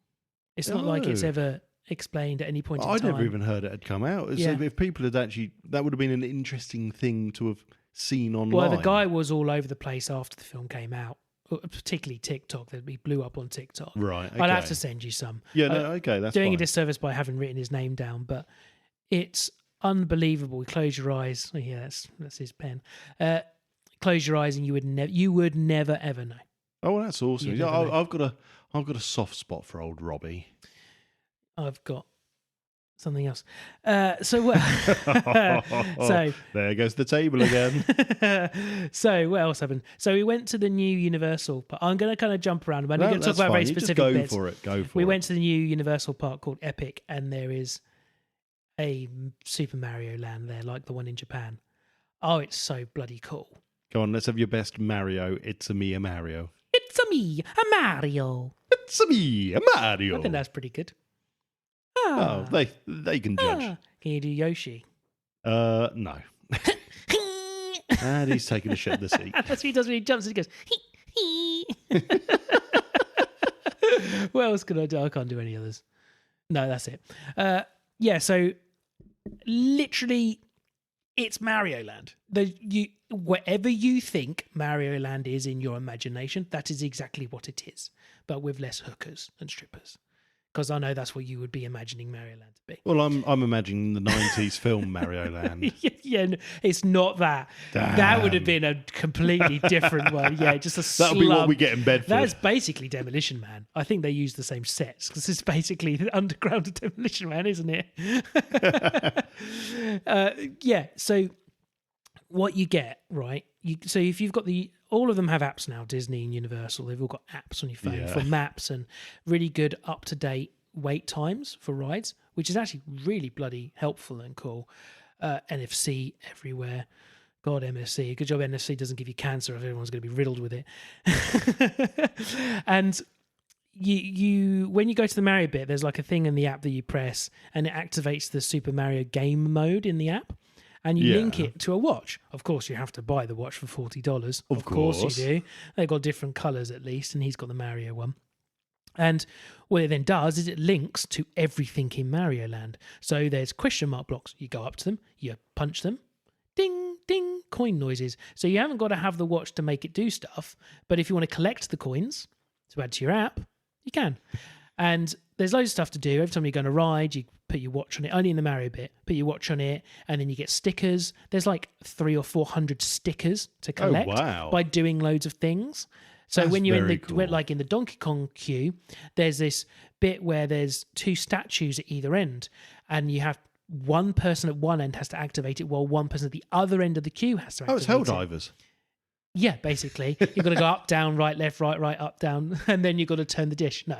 S5: It's not like it's ever explained at any point in
S2: I
S5: time.
S2: never even heard it had come out. So
S5: Yeah.
S2: if people had actually, that would have been an interesting thing to have seen online.
S5: Well, the guy was all over the place after the film came out, particularly TikTok. He blew up on TikTok.
S2: Right,
S5: I'll have
S2: okay.
S5: to send you some.
S2: Yeah, no, okay, that's
S5: doing
S2: fine.
S5: a disservice by having written his name down, but it's unbelievable. Close your eyes. Oh, yeah, that's his pen. Close your eyes, and you would never ever know.
S2: Oh, well, that's awesome.
S5: You'd
S2: Yeah,
S5: never know.
S2: I've got a soft spot for old Robbie.
S5: I've got something else. So
S2: There goes the table again.
S5: So what else happened? So we went to the new Universal Park. I'm going to kind of jump around. I'm
S2: No,
S5: going to talk
S2: that's
S5: about very
S2: fine. You just
S5: specific
S2: go
S5: bits.
S2: for it. Go for
S5: We
S2: it.
S5: went to the new Universal Park called Epic, and there is a Super Mario Land there, like the one in Japan. Oh, it's so bloody cool.
S2: Go on, let's have your best Mario. It's a me, a Mario.
S5: It's a me, a Mario.
S2: It's a me, a Mario.
S5: I think that's pretty good.
S2: Oh, they can judge.
S5: Can you do Yoshi?
S2: No. And he's taking a shit in the seat.
S5: That's what he does when he jumps and he goes, hee, hee. What else can I do? I can't do any others. No, that's it. Yeah, so literally it's Mario Land. Whatever you think Mario Land is in your imagination, that is exactly what it is, but with less hookers and strippers. Because I know that's what you would be imagining Mario Land to be.
S2: Well, I'm imagining the 90s film Mario Land.
S5: Yeah, no, it's not that.
S2: Damn.
S5: That would have been a completely different one. Yeah, just a slum.
S2: That'll be what we get in Bedford.
S5: That's basically Demolition Man. I think they use the same sets because it's basically the underground of Demolition Man, isn't it? Yeah, so what you get, right? So if you've got all of them have apps now, Disney and Universal. They've all got apps on your phone for maps and really good up-to-date wait times for rides, which is actually really bloody helpful and cool. NFC everywhere. God, MSC. Good job NFC doesn't give you cancer if everyone's going to be riddled with it. And you when you go to the Mario bit, there's like a thing in the app that you press and it activates the Super Mario game mode in the app. And you link it to a watch. Of course, you have to buy the watch for $40. Of course you do. They've got different colours at least, and he's got the Mario one. And what it then does is it links to everything in Mario Land. So there's question mark blocks. You go up to them, you punch them, ding, ding, coin noises. So you haven't got to have the watch to make it do stuff. But if you want to collect the coins to add to your app, you can. And there's loads of stuff to do. Every time you go on a ride, you put your watch on it, only in the Mario bit, put your watch on it, and then you get stickers. There's like 300 or 400 stickers to collect by doing loads of things. So
S2: That's
S5: when you're in
S2: very
S5: like in the Donkey Kong queue, there's this bit where there's two statues at either end, and you have one person at one end has to activate it while one person at the other end of the queue has to activate it.
S2: Oh, it's Helldivers.
S5: Yeah, basically. You've got to go up, down, right, left, right, up, down, and then you've got to turn the dish. No.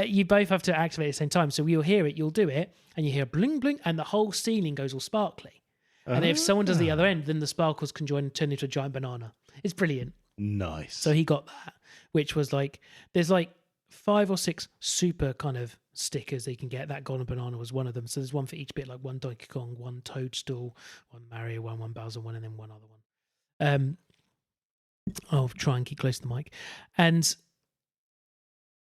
S5: You both have to activate at the same time. So you'll hear it, you'll do it, and you hear bling, bling, and the whole ceiling goes all sparkly. And if someone does the other end, then the sparkles can join and turn into a giant banana. It's brilliant.
S2: Nice.
S5: So he got that, which was like, there's like 5 or 6 super kind of stickers that you can get. That Golden Banana was one of them. So there's one for each bit, like one Donkey Kong, one Toadstool, one Mario, one Bowser, one, and then one other one. I'll try and keep close to the mic. And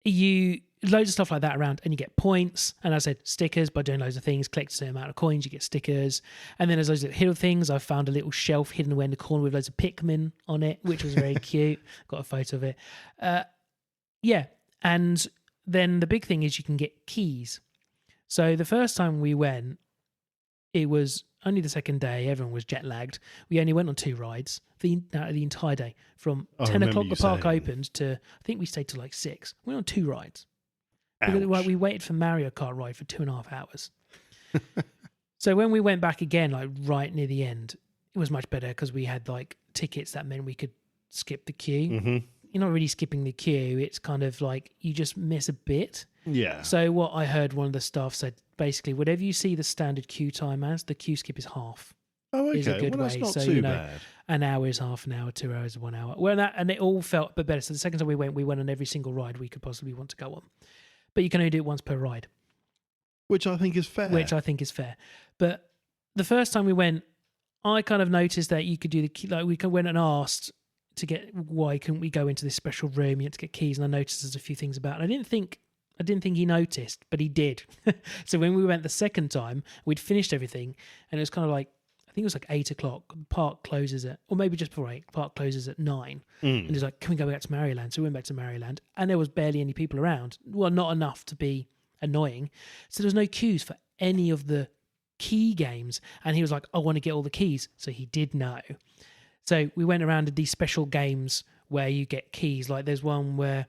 S5: you loads of stuff like that around, and you get points. And as I said, stickers by doing loads of things. Collect a certain amount of coins, you get stickers. And then there's loads of little things. I found a little shelf hidden away in the corner with loads of Pikmin on it, which was very cute. Got a photo of it. Yeah. And then the big thing is you can get keys. So the first time we went, it was only the second day. Everyone was jet lagged. We only went on 2 rides the entire day. From 10 o'clock the park opened to, I think we stayed till like 6. We went on 2 rides. We waited for Mario Kart ride for 2.5 hours. So when we went back again, like right near the end, it was much better because we had like tickets that meant we could skip the queue.
S2: Mm-hmm.
S5: you're not really skipping the queue. It's kind of like you just miss a bit.
S2: Yeah.
S5: So what I heard one of the staff said, basically, whatever you see the standard queue time as, the queue skip is half.
S2: Oh, okay.
S5: Is a good
S2: Well, that's
S5: way.
S2: not
S5: So,
S2: too bad.
S5: an hour is half an hour, 2 hours is 1 hour. Well, and it all felt a bit better. So the second time we went on every single ride we could possibly want to go on. But you can only do it once per ride.
S2: Which I think is fair.
S5: But the first time we went, I kind of noticed that you could do we went and asked to get, why couldn't we go into this special room? You had to get keys, and I noticed there's a few things about it. I didn't think he noticed, but he did. So when we went the second time, we'd finished everything, and it was kind of like, I think it was like 8 o'clock. The park closes or maybe just before 8. Park closes at 9. And he's like, can we go back to Maryland? So we went back to Maryland, and there was barely any people around. Well, not enough to be annoying. So there was no queues for any of the key games. And he was like, I want to get all the keys. So he did know. So we went around to these special games where you get keys. Like there's one where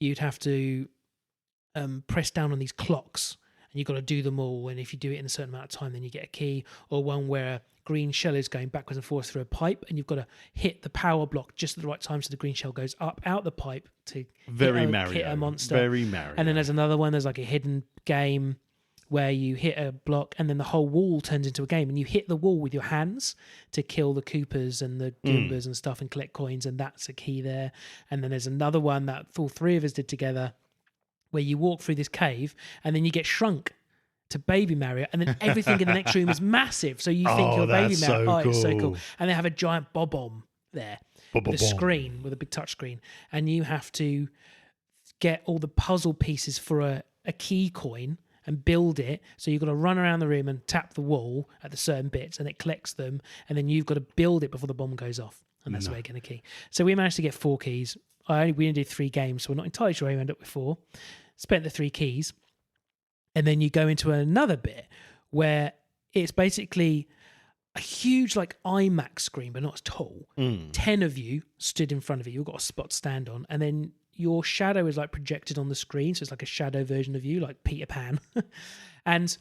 S5: you'd have to press down on these clocks, and you've got to do them all. And if you do it in a certain amount of time, then you get a key. Or one where a green shell is going backwards and forwards through a pipe, and you've got to hit the power block just at the right time so the green shell goes up out the pipe to hit a monster.
S2: Very Mario.
S5: And then there's another one. There's like a hidden game where you hit a block and then the whole wall turns into a game, and you hit the wall with your hands to kill the Koopas and the Goombas and stuff and collect coins, and that's a key there. And then there's another one that all three of us did together where you walk through this cave and then you get shrunk to Baby Mario, and then everything in the next room is massive. So you think you're Baby Mario. It's so cool. And they have a giant bob-omb there with a screen, with a big touch screen. And you have to get all the puzzle pieces for a key coin and build it. So you've got to run around the room and tap the wall at the certain bits, and it collects them. And then you've got to build it before the bomb goes off. And that's where you get a key. So we managed to get 4 keys. We only did 3 games, so we're not entirely sure how we ended up with 4. Spent the 3 keys. And then you go into another bit where it's basically a huge like IMAX screen, but not as tall. 10 of you stood in front of you. You've got a spot to stand on. And then your shadow is like projected on the screen. So it's like a shadow version of you, like Peter Pan. And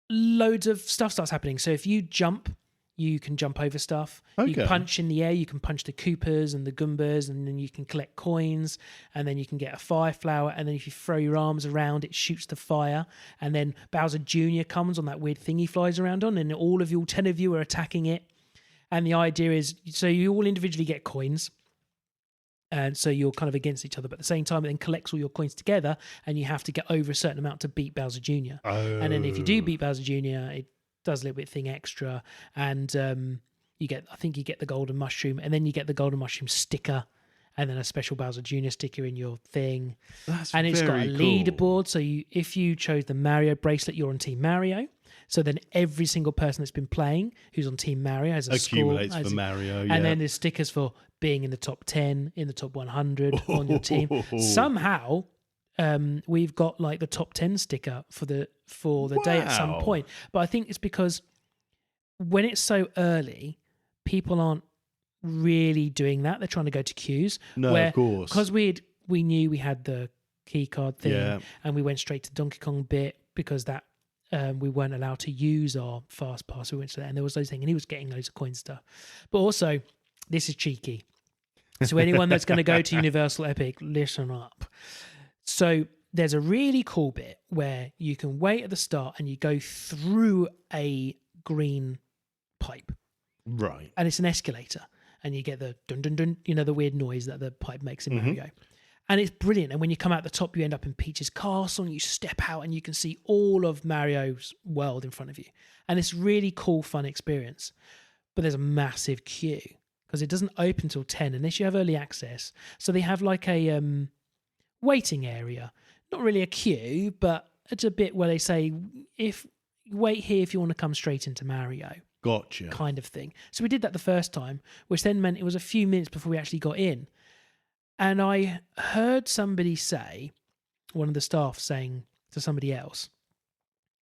S5: loads of stuff starts happening. So if you jump, you can jump over stuff.
S2: Okay.
S5: You punch in the air, you can punch the Koopas and the Goombas, and then you can collect coins, and then you can get a fire flower, and then if you throw your arms around, it shoots the fire, and then Bowser Jr. comes on that weird thing he flies around on, and all of you, 10 of you are attacking it. And the idea is, so you all individually get coins, and so you're kind of against each other, but at the same time, it then collects all your coins together, and you have to get over a certain amount to beat Bowser Jr. And then if you do beat Bowser Jr., it does a little bit thing extra, and you get the golden mushroom, and then you get the golden mushroom sticker, and then a special Bowser Jr. sticker in your thing. And it's got a leaderboard. So if you chose the Mario bracelet, you're on Team Mario. So then every single person that's been playing who's on Team Mario has a
S2: accumulates
S5: score,
S2: for Mario.
S5: And then there's stickers for being in the top 10, in the top 100 on your team. Somehow we've got like the top 10 sticker for the day at some point. But I think it's because when it's so early, people aren't really doing that. They're trying to go to queues.
S2: No, of course.
S5: Because we knew we had the key card thing, and we went straight to Donkey Kong bit because that we weren't allowed to use our fast pass. We went to that, and there was those things, and he was getting loads of coin stuff. But also, this is cheeky. So anyone that's going to go to Universal Epic, listen up. So there's a really cool bit where you can wait at the start and you go through a green pipe.
S2: Right.
S5: And it's an escalator. And you get the dun dun dun, the weird noise that the pipe makes in Mario. And it's brilliant. And when you come out the top, you end up in Peach's castle, and you step out and you can see all of Mario's world in front of you. And it's really cool, fun experience. But there's a massive queue because it doesn't open till 10 unless you have early access. So they have like a waiting area. Not really a queue, but it's a bit where they say, if wait here if you want to come straight into Mario.
S2: Gotcha.
S5: Kind of thing. So we did that the first time, which then meant it was a few minutes before we actually got in. And I heard somebody say, one of the staff saying to somebody else,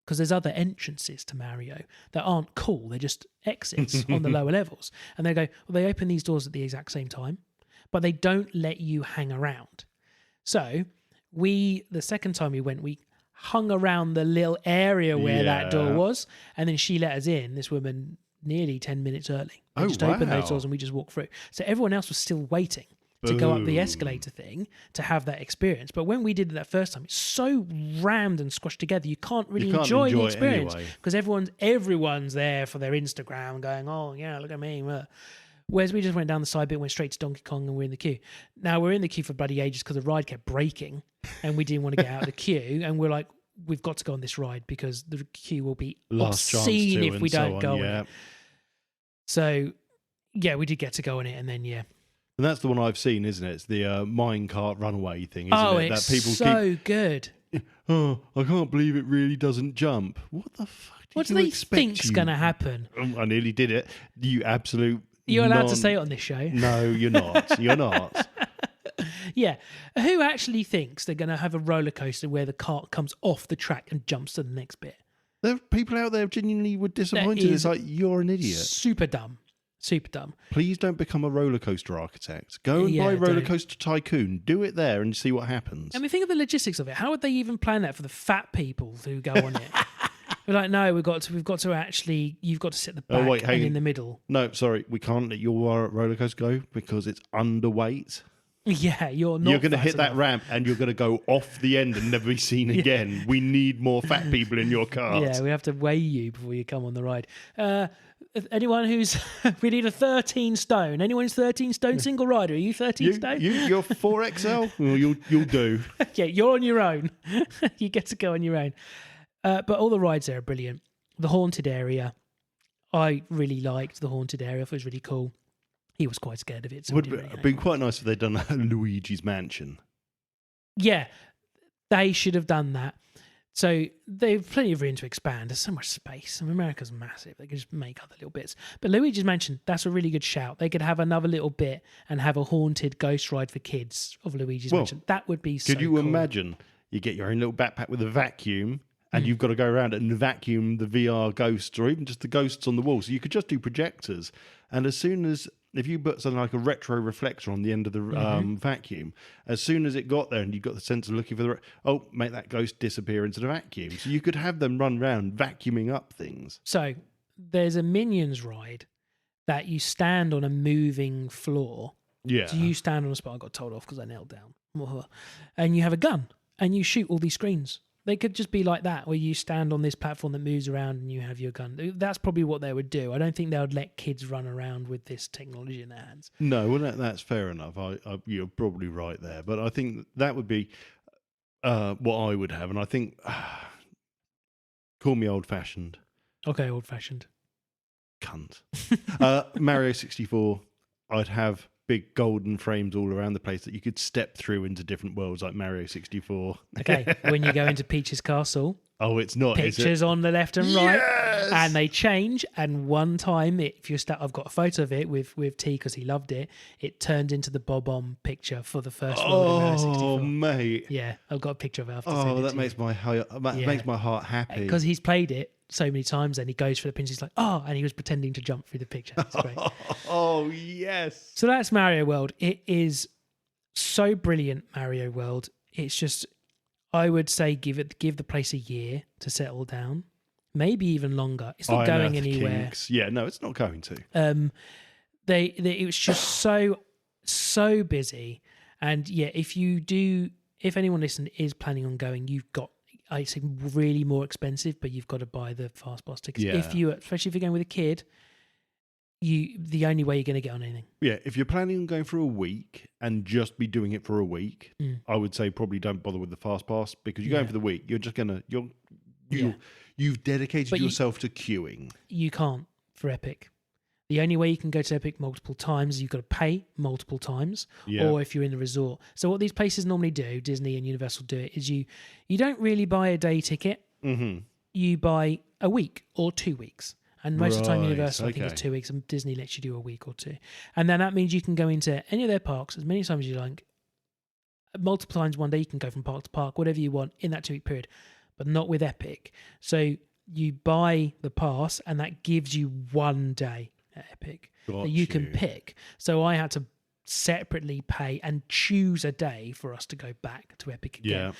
S5: because there's other entrances to Mario that aren't cool. They're just exits on the lower levels. And they go, well, they open these doors at the exact same time, but they don't let you hang around. So the second time we went, we hung around the little area where that door was, and then she let us in, this woman, nearly 10 minutes early. They just opened those doors and we just walked through. So everyone else was still waiting. to go up the
S2: Boom.
S5: escalator thing to have that experience. But when we did it that first time, it's so rammed and squashed together, you can't really
S2: You can't
S5: enjoy the
S2: enjoy it
S5: experience
S2: anyway.
S5: because everyone's there for their Instagram going, oh, yeah, look at me. Whereas we just went down the side bit, went straight to Donkey Kong, and we're in the queue. Now, we're in the queue for bloody ages because the ride kept breaking and we didn't want to get out of the queue. And we're like, we've got to go on this ride because the queue will be
S2: Last chance
S5: obscene
S2: to
S5: if
S2: and
S5: we
S2: so
S5: don't
S2: on,
S5: go on
S2: yeah.
S5: it. So, yeah, we did get to go on it, and then, yeah.
S2: And that's the one I've seen, isn't it? It's the minecart runaway thing, isn't
S5: Oh,
S2: it?
S5: it's
S2: That people
S5: so good.
S2: Oh, I can't believe it really doesn't jump. What the fuck
S5: What do
S2: you
S5: they
S2: expect?
S5: think's going to happen?
S2: I nearly did it. You absolute...
S5: You're allowed to say it on this show.
S2: No, you're not. You're not.
S5: Yeah. Who actually thinks they're going to have a roller coaster where the cart comes off the track and jumps to the next bit?
S2: There are people out there genuinely were disappointed.
S5: That
S2: It's
S5: is
S2: like, you're an idiot.
S5: Super dumb. Super dumb.
S2: Please don't become a roller coaster architect. Go and buy Roller Coaster Tycoon. Do it there and see what happens.
S5: I mean, think of the logistics of it. How would they even plan that for the fat people who go on it? We're like, no, we've got to actually, you've got to sit at the back and in the middle.
S2: No, sorry, we can't let your roller coaster go because it's underweight.
S5: Yeah, you're not.
S2: You're going to
S5: fat
S2: hit that
S5: enough.
S2: ramp and you're going to go off the end and never be seen again. We need more fat people in your cart.
S5: Yeah, we have to weigh you before you come on the ride. Anyone who's we need a 13 stone. Anyone who's 13 stone single rider? Are you 13 stone?
S2: You're 4XL? Well, you'll do.
S5: Yeah, you're on your own. You get to go on your own. But all the rides there are brilliant. The haunted area, I really liked the haunted area. I thought it was really cool. He was quite scared of it. So
S2: Would have been quite nice if they'd done Luigi's Mansion.
S5: Yeah, they should have done that. So they've plenty of room to expand. There's so much space. I mean, America's massive. They can just make other little bits. But Luigi's Mansion, that's a really good shout. They could have another little bit and have a haunted ghost ride for kids of Luigi's Mansion. That would be so
S2: cool. Could you imagine you get your own little backpack with a vacuum and you've got to go around and vacuum the VR ghosts or even just the ghosts on the wall. So you could just do projectors. And as soon as, if you put something like a retro reflector on the end of the vacuum, as soon as it got there and you got the sensor looking for make that ghost disappear into the vacuum. So you could have them run around vacuuming up things.
S5: So there's a Minions ride that you stand on a moving floor.
S2: Yeah.
S5: So you stand on a spot. I got told off because I knelt down. And you have a gun and you shoot all these screens. They could just be like that, where you stand on this platform that moves around and you have your gun. That's probably what they would do. I don't think they would let kids run around with this technology in their hands.
S2: No, well, that's fair enough. You're probably right there. But I think that would be what I would have. And I think, call me old-fashioned.
S5: Okay, old-fashioned.
S2: Cunt. Mario 64, I'd have big golden frames all around the place that you could step through into different worlds like Mario 64.
S5: Okay, when you go into Peach's Castle.
S2: Oh, it's not,
S5: pictures
S2: is it?
S5: on the left and right.
S2: Yes!
S5: And they change. And one time, if you I've got a photo of it with T because he loved it. It turned into the Bob-omb picture for the first world in Mario 64.
S2: Oh, mate.
S5: Yeah, I've got a picture of it.
S2: That makes my heart happy.
S5: Because he's played it so many times and he goes for the pins. He's like, and he was pretending to jump through the picture. It's great.
S2: Oh, yes.
S5: So that's Mario World. It is so brilliant, Mario World. It's just, I would say give the place a year to settle down. Maybe even longer. It's not going anywhere.
S2: Kinks. Yeah, no, it's not going to.
S5: It was just so busy. And yeah, if anyone listening is planning on going, you've got, it's really more expensive, but you've got to buy the fast pass tickets.
S2: Yeah.
S5: Especially if you're going with a kid, the only way you're going to get on anything.
S2: Yeah, if you're planning on going for a week and just be doing it for a week, I would say probably don't bother with the fast pass because you're going for the week. You're just gonna you've dedicated yourself to queuing. You
S5: can't for Epic. The only way you can go to Epic multiple times is you've got to pay multiple times, or if you're in the resort. So what these places normally do, Disney and Universal do it, is you don't really buy a day ticket.
S2: Mm-hmm.
S5: You buy a week or 2 weeks. And most of the time Universal, I think, is 2 weeks, and Disney lets you do a week or two. And then that means you can go into any of their parks as many times as you like. Multiple times one day, you can go from park to park, whatever you want in that 2 week period, but not with Epic. So you buy the pass and that gives you 1 day at Epic that you can pick. So I had to separately pay and choose a day for us to go back to Epic again.
S2: Yeah.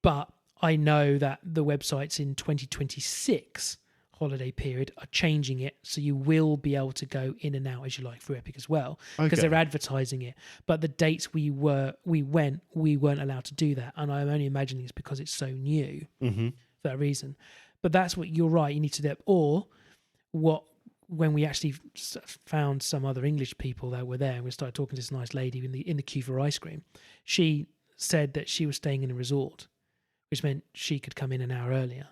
S5: But I know that the websites in 2026 holiday period are changing it, so you will be able to go in and out as you like through Epic as well, because they're advertising it. But the dates we weren't allowed to do that, and I'm only imagining it's because it's so new for that reason. But that's what you're right. You need to do. Or when we actually found some other English people that were there, and we started talking to this nice lady in the queue for ice cream. She said that she was staying in a resort, which meant she could come in an hour earlier.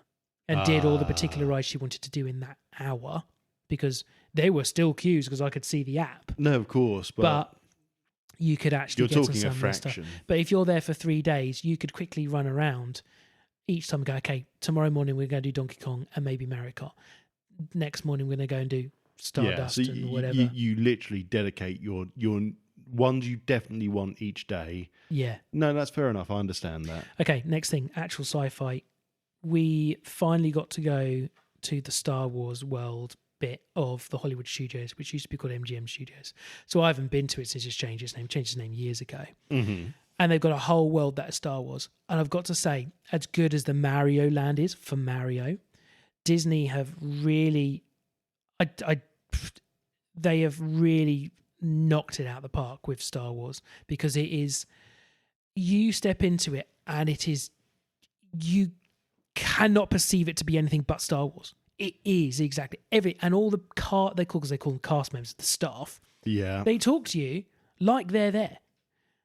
S5: And did all the particular rides she wanted to do in that hour, because they were still queues because I could see the app.
S2: No, of course,
S5: but you could actually get
S2: talking
S5: some
S2: a fraction.
S5: stuff. But if you're there for 3 days, you could quickly run around each time and go, okay, tomorrow morning we're going to do Donkey Kong and maybe Mario Kart. Next morning we're going to go and do Stardust
S2: so
S5: and whatever.
S2: You literally dedicate your ones you definitely want each day.
S5: Yeah.
S2: No, that's fair enough. I understand that.
S5: Okay, next thing, actual sci-fi. We finally got to go to the Star Wars world bit of the Hollywood Studios, which used to be called MGM Studios. So I haven't been to it since it's changed its name years ago.
S2: Mm-hmm.
S5: And they've got a whole world that is Star Wars. And I've got to say, as good as the Mario land is for Mario, Disney have really, they have really knocked it out of the park with Star Wars, because it is, you step into it and it is, you cannot perceive it to be anything but Star Wars. It is exactly and all the they call them cast members, the staff.
S2: Yeah,
S5: they talk to you like they're there.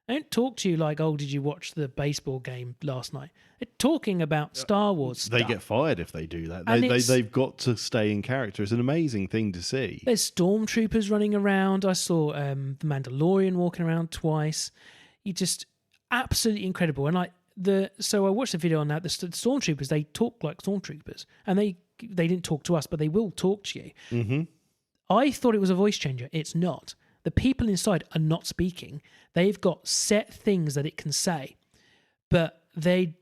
S5: They don't talk to you like, oh, did you watch the baseball game last night? They're talking about Star Wars stuff.
S2: They get fired if they do that. They've got to stay in character. It's an amazing thing to see.
S5: There's stormtroopers running around. I saw the Mandalorian walking around twice. You just absolutely incredible. And so I watched the video on that. The stormtroopers, they talk like stormtroopers, and they didn't talk to us, but they will talk to you.
S2: Mm-hmm.
S5: I thought it was a voice changer. It's not. The people inside are not speaking. They've got set things that it can say, but they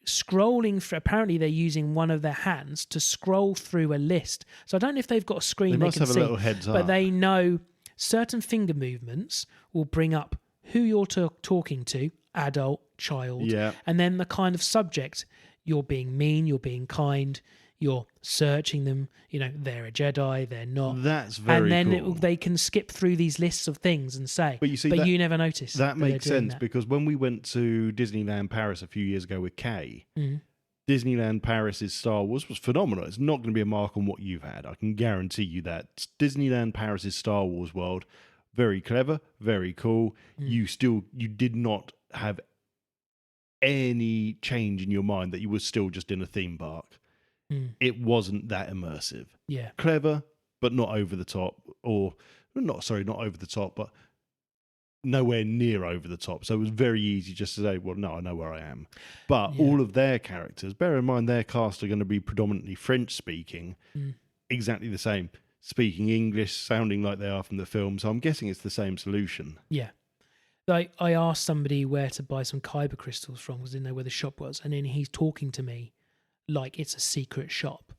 S5: scrolling through. Apparently, they're using one of their hands to scroll through a list. So I don't know if they've got a screen they
S2: must
S5: can
S2: have
S5: see,
S2: a little heads
S5: but
S2: up.
S5: they know certain finger movements will bring up who you're talking to, adult, child, and then the kind of subject. You're being mean, you're being kind, you're searching them, they're a Jedi, they're not.
S2: That's very
S5: And then
S2: cool.
S5: they can skip through these lists of things and say,
S2: but you never notice. That makes sense, because when we went to Disneyland Paris a few years ago with Kay, Disneyland Paris's Star Wars was phenomenal. It's not going to be a mark on what you've had. I can guarantee you that. Disneyland Paris's Star Wars world, very clever, very cool. You did not have any change in your mind that you were still just in a theme park. It wasn't that immersive.
S5: Yeah.
S2: Clever, but not over the top, not over the top, but nowhere near over the top. So it was very easy just to say, well, no, I know where I am. But all of their characters, bear in mind their cast are going to be predominantly French speaking, exactly the same, speaking English, sounding like they are from the film. So I'm guessing it's the same solution.
S5: Yeah. I asked somebody where to buy some kyber crystals from because I didn't know where the shop was. And then he's talking to me like it's a secret shop,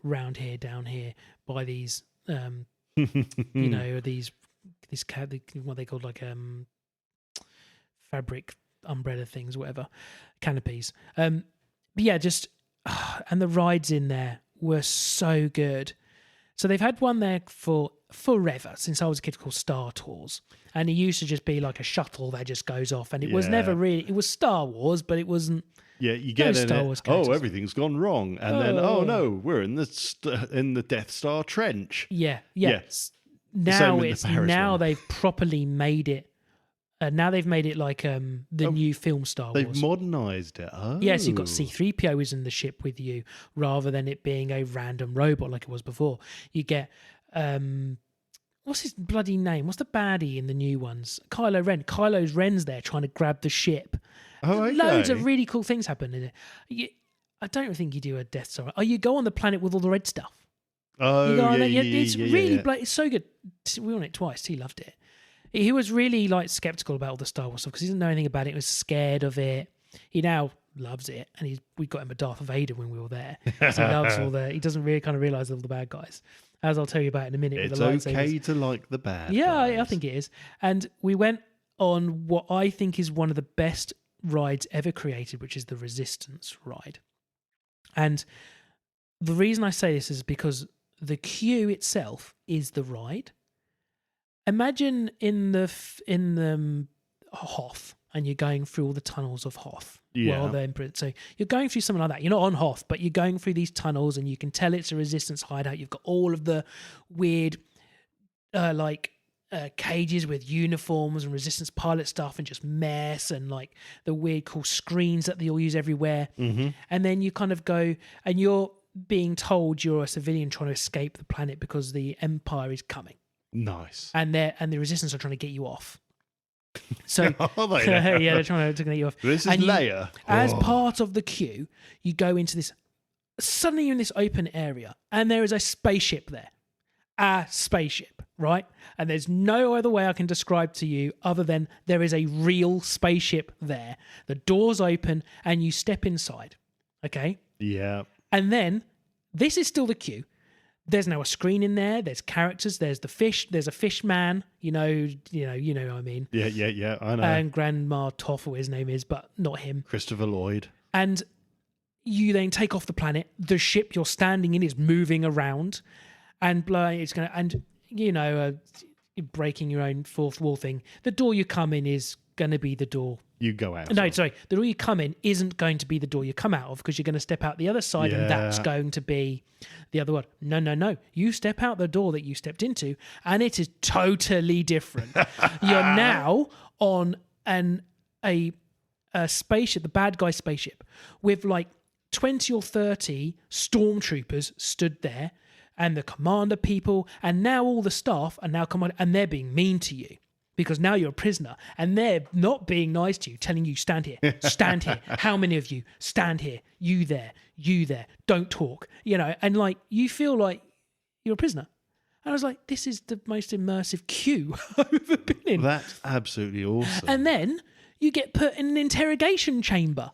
S5: round here, down here, by these, these what they called like fabric umbrella things, whatever, canopies. But yeah, just and the rides in there were so good. So they've had one there for forever, since I was a kid, called Star Tours. And it used to just be like a shuttle that just goes off. And it was never really, it was Star Wars, but it wasn't.
S2: Yeah, you get in
S5: Star
S2: it,
S5: Wars characters.
S2: Everything's gone wrong. And then, no, we're in the Death Star Trench.
S5: Yeah.
S2: Yes.
S5: Now they've properly made it. Now they've made it like the new film Star Wars.
S2: They've modernised it. Oh.
S5: Yes, you've got C-3PO is in the ship with you, rather than it being a random robot like it was before. You get what's his bloody name? What's the baddie in the new ones? Kylo Ren. Kylo Ren's there trying to grab the ship.
S2: Oh, okay.
S5: Loads of really cool things happen in it. I don't think you do a Death Star. Oh, you go on the planet with all the red stuff.
S2: Oh,
S5: it's really it's so good. We went on it twice. He loved it. He was really skeptical about all the Star Wars stuff because he didn't know anything about it. He was scared of it. He now loves it, and we got him a Darth Vader when we were there. So he loves he doesn't really kind of realise all the bad guys, as I'll tell you about in a minute.
S2: It's
S5: with the
S2: okay to like the bad.
S5: Yeah,
S2: guys.
S5: I think it is. And we went on what I think is one of the best rides ever created, which is the Resistance ride. And the reason I say this is because the queue itself is the ride. Imagine in the Hoth, and you're going through all the tunnels of Hoth.
S2: Yeah.
S5: Well, so you're going through something like that. You're not on Hoth, but you're going through these tunnels, and you can tell it's a resistance hideout. You've got all of the weird, cages with uniforms and resistance pilot stuff, and just mess, and like the weird cool screens that they all use everywhere.
S2: Mm-hmm.
S5: And then you kind of go, and you're being told you're a civilian trying to escape the planet because the Empire is coming.
S2: Nice.
S5: And the resistance are trying to get you off. So
S2: Are they now?
S5: yeah, they're trying to get you off.
S2: This is
S5: And
S2: Leia.
S5: As part of the queue, you go into this. Suddenly, you're in this open area, and there is a spaceship there. A spaceship, right? And there's no other way I can describe to you other than there is a real spaceship there. The doors open, and you step inside. Okay.
S2: Yeah.
S5: And then this is still the queue. There's now a screen in there. There's characters. There's the fish. There's a fish man. You know what I mean.
S2: Yeah. I know.
S5: And Grandma Toff, or his name is, but not him.
S2: Christopher Lloyd.
S5: And you then take off the planet. The ship you're standing in is moving around, and you're breaking your own fourth wall thing. The door you come in is going to be the door.
S2: You go out.
S5: No, sorry. The door you come in isn't going to be the door you come out of, because you're going to step out the other side, and that's going to be the other one. No. You step out the door that you stepped into, and it is totally different. You're now on a spaceship, the bad guy spaceship, with like 20 or 30 stormtroopers stood there, and the commander people, and now all the staff are now and they're being mean to you. Because now you're a prisoner, and they're not being nice to you, telling you, stand here, stand here. How many of you? Stand here. You there. Don't talk. And like, you feel like you're a prisoner. And I was like, this is the most immersive queue I've ever been in.
S2: That's absolutely awesome.
S5: And then you get put in an interrogation chamber.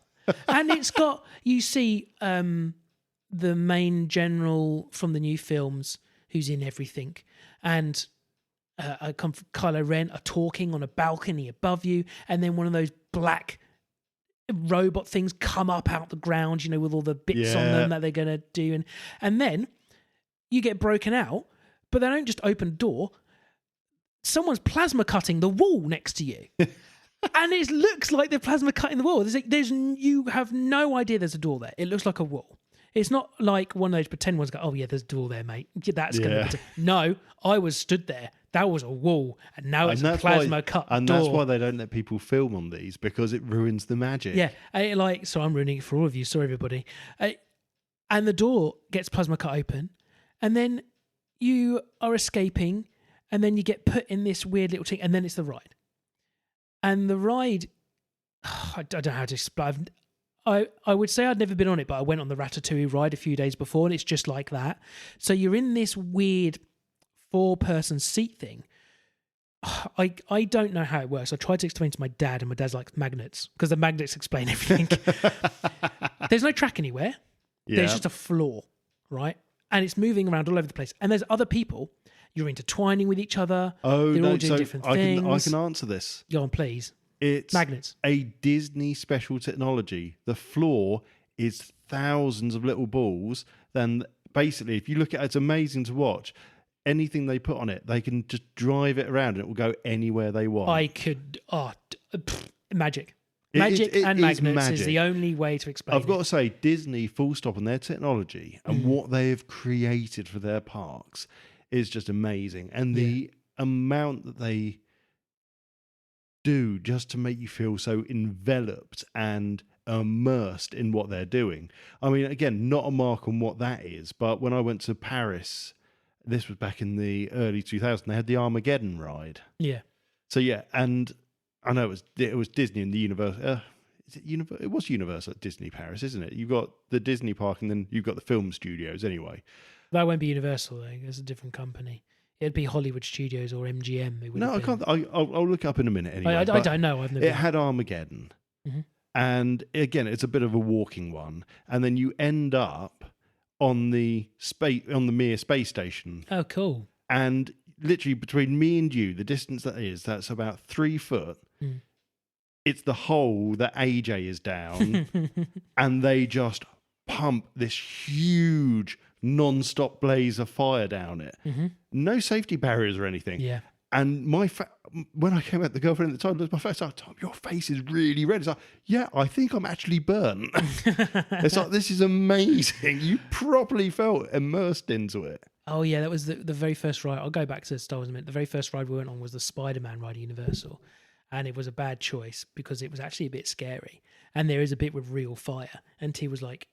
S5: And it's got, you see the main general from the new films who's in everything. And Kylo Ren are talking on a balcony above you, and then one of those black robot things come up out the ground, with all the bits on them that they're going to do. And then you get broken out, but they don't just open a door. Someone's plasma cutting the wall next to you. And it looks like they're plasma cutting the wall. You have no idea there's a door there. It looks like a wall. It's not like one of those pretend ones go, oh yeah, there's a door there, mate. That's going to be... No, I was stood there. That was a wall, and now it's a plasma cut door.
S2: And that's why they don't let people film on these, because it ruins the magic.
S5: Yeah, so I'm ruining it for all of you. Sorry, everybody. And the door gets plasma cut open, and then you are escaping, and then you get put in this weird little thing, and then it's the ride. And the ride, I don't know how to explain. I would say I'd never been on it, but I went on the Ratatouille ride a few days before, and it's just like that. So you're in this weird 4-person seat thing. I don't know how it works. I tried to explain to my dad, and my dad's like, magnets, because the magnets explain everything. There's no track anywhere. Yeah. There's just a floor, right? And it's moving around all over the place. And there's other people. You're intertwining with each other.
S2: Oh,
S5: they're all doing different things.
S2: I can answer this.
S5: Go on, please.
S2: It's
S5: magnets.
S2: A Disney special technology. The floor is thousands of little balls. Then basically, if you look at it, it's amazing to watch. Anything they put on it, they can just drive it around and it will go anywhere they want.
S5: Magic. Magic and magnets is the only way to explain it.
S2: I've got to say, Disney, full stop on their technology and what they have created for their parks is just amazing. And the amount that they do just to make you feel so enveloped and immersed in what they're doing. I mean, again, not a mark on what that is, but when I went to Paris, this was back in the early 2000s, they had the Armageddon ride.
S5: Yeah.
S2: So yeah, and I know it was Disney and the Universal. It was Universal at Disney Paris, isn't it? You've got the Disney park, and then you've got the film studios. Anyway,
S5: that won't be Universal though. It's a different company. It'd be Hollywood Studios or MGM.
S2: No, I can't. I'll look up in a minute. Anyway,
S5: I don't know. I've never.
S2: It had Armageddon, and again, it's a bit of a walking one, and then you end up on the Mir space station.
S5: Oh, cool!
S2: And literally between me and you, the distance that's about 3 foot. It's the hole that AJ is down, and they just pump this huge non-stop blaze of fire down it. No safety barriers or anything.
S5: Yeah.
S2: And when I came out, the girlfriend at the time looked at my face, like, Tom, your face is really red. It's like, yeah, I think I'm actually burnt. It's like, this is amazing. You properly felt immersed into it.
S5: Oh, yeah, that was the very first ride. I'll go back to Star Wars in a minute. The very first ride we went on was the Spider-Man ride at Universal. And it was a bad choice because it was actually a bit scary. And there is a bit with real fire. And T was like,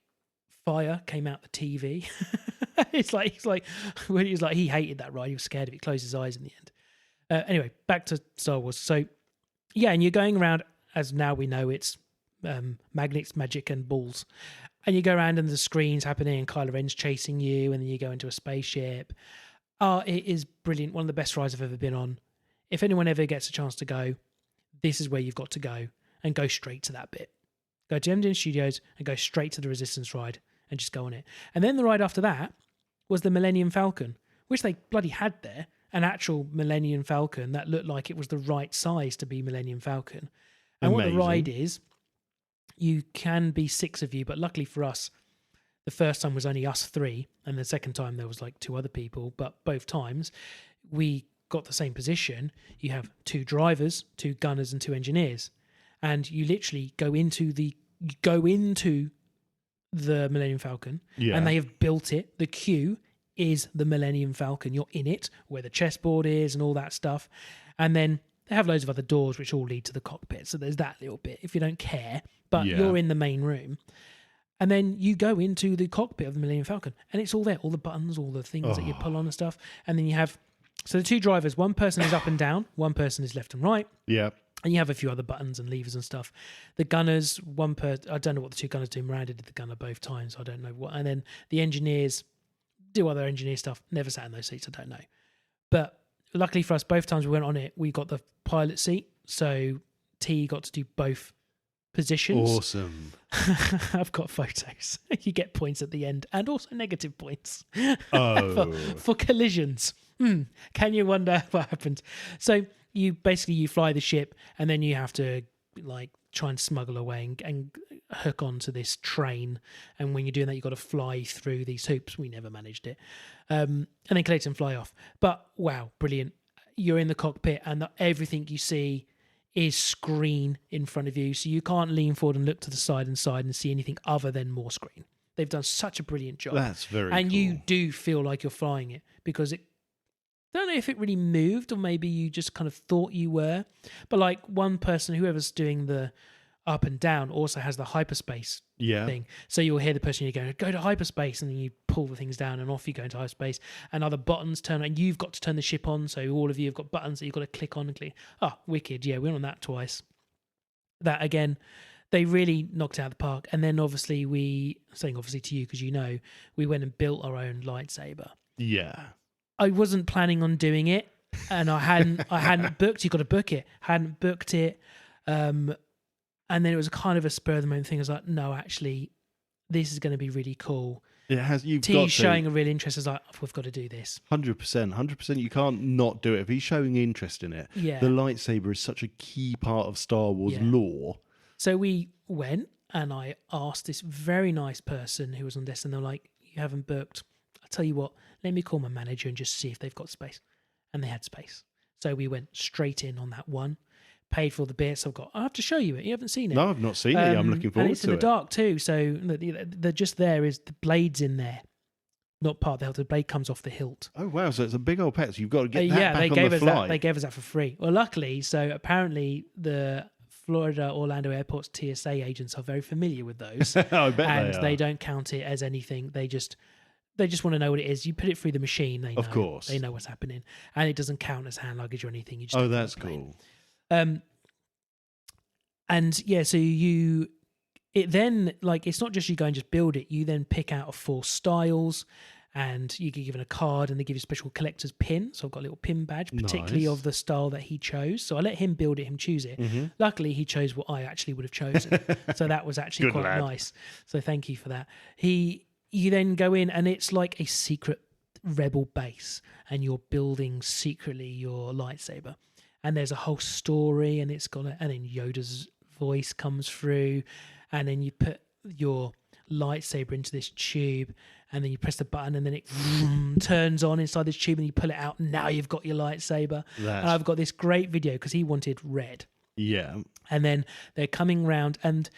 S5: fire came out the TV. It's like when he was like, he hated that ride. He was scared of it. He closed his eyes in the end. Anyway, back to Star Wars. So, yeah, and you're going around, as now we know, it's magnets, magic, and balls. And you go around and the screen's happening and Kylo Ren's chasing you, and then you go into a spaceship. It is brilliant. One of the best rides I've ever been on. If anyone ever gets a chance to go, this is where you've got to go, and go straight to that bit. Go to MDN Studios and go straight to the Resistance ride and just go on it. And then the ride after that was the Millennium Falcon, which they bloody had there. An actual Millennium Falcon that looked like it was the right size to be Millennium Falcon. And
S2: Amazing.
S5: what the ride is, you can be 6 of you, but luckily for us, the first time was only us 3, and the second time there was like 2 other people, but both times we got the same position. You have 2 drivers, 2 gunners, and 2 engineers. And you literally go into the Millennium Falcon, and they have built it. The queue is the Millennium Falcon. You're in it, where the chessboard is and all that stuff. And then they have loads of other doors which all lead to the cockpit. So there's that little bit if you don't care. But you're in the main room. And then you go into the cockpit of the Millennium Falcon. And it's all there. All the buttons, all the things that you pull on and stuff. And then you have... So the 2 drivers, one person is up and down. One person is left and right.
S2: Yeah.
S5: And you have a few other buttons and levers and stuff. The gunners, I don't know what the 2 gunners do. Miranda did the gunner both times. I don't know what. And then the engineers... do other engineer stuff. Never sat in those seats, I don't know. But luckily for us, both times we went on it, we got the pilot seat. So T got to do both positions.
S2: Awesome.
S5: I've got photos. You get points at the end and also negative points for collisions. Can you wonder what happened? So you fly the ship and then you have to like try and smuggle away and hook onto this train. And when you're doing that, you've got to fly through these hoops. We never managed it. And then collect and fly off. But wow, brilliant. You're in the cockpit and everything you see is screen in front of you. So you can't lean forward and look to the side and see anything other than more screen. They've done such a brilliant job.
S2: That's very cool.
S5: And you do feel like you're flying it because I don't know if it really moved or maybe you just kind of thought you were. But like one person, whoever's doing the up and down, also has the hyperspace thing. So you'll hear the person you're going, go to hyperspace, and then you pull the things down and off you go into hyperspace. And other buttons turn on. You've got to turn the ship on. So all of you have got buttons that you've got to click on and click. Oh, wicked. Yeah, we went on that twice. That again, they really knocked it out of the park. And then obviously saying obviously to you because you know, we went and built our own lightsaber.
S2: Yeah.
S5: I wasn't planning on doing it, and I hadn't booked. You've got to book it. Hadn't booked it, and then it was kind of a spur of the moment thing. I was like, no, actually, this is going to be really cool.
S2: It has. You've
S5: T's
S2: got
S5: showing a real interest. I was like, we've got to do this.
S2: 100%. You can't not do it if he's showing interest in it.
S5: Yeah.
S2: The lightsaber is such a key part of Star Wars lore.
S5: So we went, and I asked this very nice person who was on desk, and they're like, you haven't booked. I'll tell you what. Let me call my manager and just see if they've got space. And they had space. So we went straight in on that one, paid for all the bits. I have to show you it. You haven't seen it.
S2: No, I've not seen it. I'm looking forward to it.
S5: And it's in the dark too. So the just there is the blade's in there. Not part of the hilt. The blade comes off the hilt.
S2: Oh, wow. So it's a big old pet. So you've got to get that back
S5: they
S2: on the fly.
S5: They gave us that for free. Well, luckily, so apparently the Florida Orlando Airport's TSA agents are very familiar with those.
S2: I bet
S5: and
S2: they
S5: don't count it as anything. They just want to know what it is. You put it through the machine. They know.
S2: Of course.
S5: They know what's happening. And it doesn't count as hand luggage or anything. You just
S2: that's cool.
S5: And yeah, so it's not just you go and just build it. You then pick out of 4 styles and you get given a card and they give you a special collector's pin. So I've got a little pin badge, particularly of the style that he chose. So I let him build it, him choose it.
S2: Mm-hmm.
S5: Luckily, he chose what I actually would have chosen. So that was actually
S2: Good
S5: quite
S2: lad.
S5: nice. So thank you for that. You then go in and it's like a secret rebel base and you're building secretly your lightsaber. And there's a whole story and and then Yoda's voice comes through and then you put your lightsaber into this tube, and then you press the button, and then it turns on inside this tube, and you pull it out, and now you've got your lightsaber. And I've got this great video because he wanted red.
S2: Yeah.
S5: And then they're coming round, and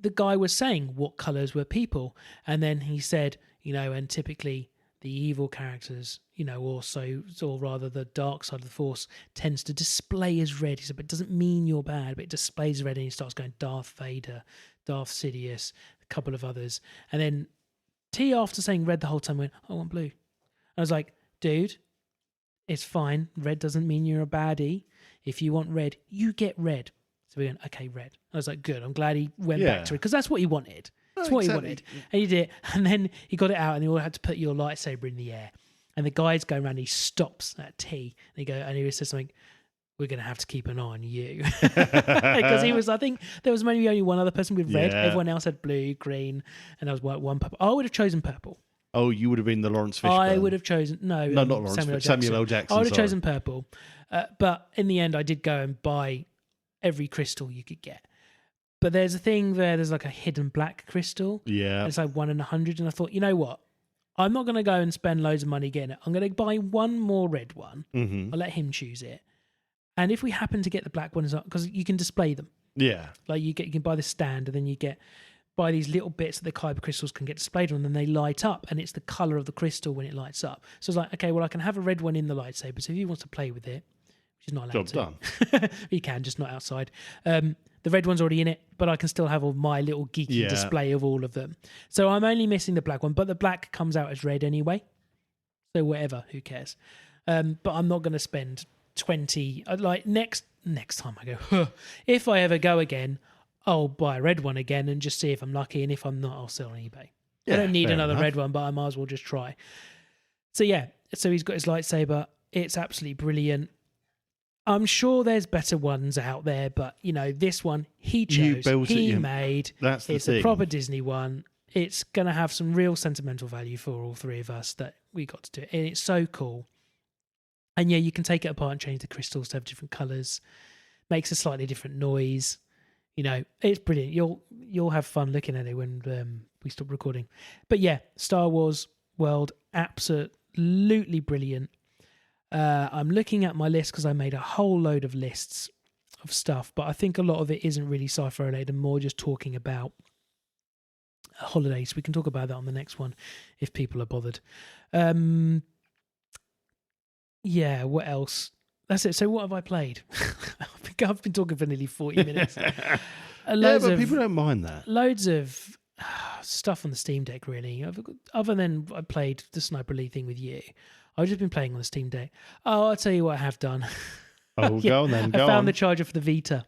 S5: the guy was saying what colours were people, and then he said, and typically the evil characters, or rather the dark side of the Force tends to display as red. He said, but it doesn't mean you're bad, but it displays red, and he starts going Darth Vader, Darth Sidious, a couple of others. And then T, after saying red the whole time, went, I want blue. I was like, dude, it's fine. Red doesn't mean you're a baddie. If you want red, you get red. So we went, okay, red. I was like, good. I'm glad he went back to it because that's what he wanted. That's what he wanted. And he did it. And then he got it out, and you all had to put your lightsaber in the air. And the guy's going around, he stops at T. And he says something, we're going to have to keep an eye on you. Because I think there was maybe only one other person with red. Everyone else had blue, green, and there was one purple. I would have chosen purple.
S2: Oh, you would have been the Lawrence Fishburne.
S5: I would have chosen, not Lawrence, Samuel L. Jackson. I would have chosen purple. But in the end, I did go and buy every crystal you could get. But there's a thing there's like a hidden black crystal.
S2: Yeah.
S5: It's like 1 in 100. And I thought, you know what? I'm not going to go and spend loads of money getting it. I'm going to buy one more red one.
S2: Mm-hmm.
S5: I'll let him choose it. And if we happen to get the black ones, because you can display them.
S2: Yeah.
S5: Like you can buy the stand, and then you buy these little bits that the kyber crystals can get displayed on, and then they light up, and it's the colour of the crystal when it lights up. So it's like, okay, well, I can have a red one in the lightsaber. So if he wants to play with it, which is not allowed
S2: to. Job
S5: done. He can, just not outside. The red one's already in it, but I can still have all my little geeky display of all of them. So I'm only missing the black one, but the black comes out as red anyway. So whatever, who cares? But I'm not going to spend 20. Like next time I go, if I ever go again, I'll buy a red one again and just see if I'm lucky. And if I'm not, I'll sell on eBay. I don't need another red one, but I might as well just try. So so he's got his lightsaber. It's absolutely brilliant. I'm sure there's better ones out there, but this one he chose, he made.
S2: That's the
S5: it's
S2: thing.
S5: A proper Disney one. It's going to have some real sentimental value for all three of us that we got to do it. And it's so cool. And you can take it apart and change the crystals to have different colours. Makes a slightly different noise. It's brilliant. You'll have fun looking at it when we stop recording. But Star Wars World, absolutely brilliant. I'm looking at my list because I made a whole load of lists of stuff, but I think a lot of it isn't really sci-fi related and more just talking about holidays. We can talk about that on the next one if people are bothered. What else? That's it. So what have I played? I've been talking for nearly 40 minutes.
S2: But people don't mind that.
S5: Loads of stuff on the Steam Deck, really. Other than I played the Sniper Elite thing with you, I've just been playing on the Steam Deck. Oh, I'll tell you what I have done.
S2: Oh, go on then.
S5: I found the charger for the Vita.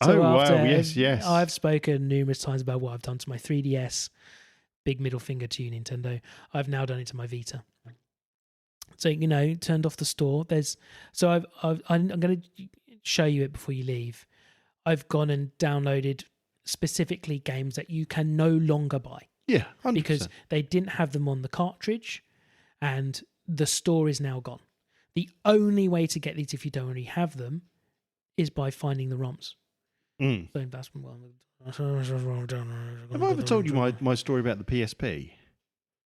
S2: So wow, yes.
S5: I've spoken numerous times about what I've done to my 3DS. Big middle finger to you, Nintendo. I've now done it to my Vita. So, turned off the store. I'm going to show you it before you leave. I've gone and downloaded specifically games that you can no longer buy.
S2: Yeah, 100%.
S5: Because they didn't have them on the cartridge, and the store is now gone. The only way to get these if you don't already have them is by finding the ROMs. So that's one.
S2: Have I ever told you my story about the PSP?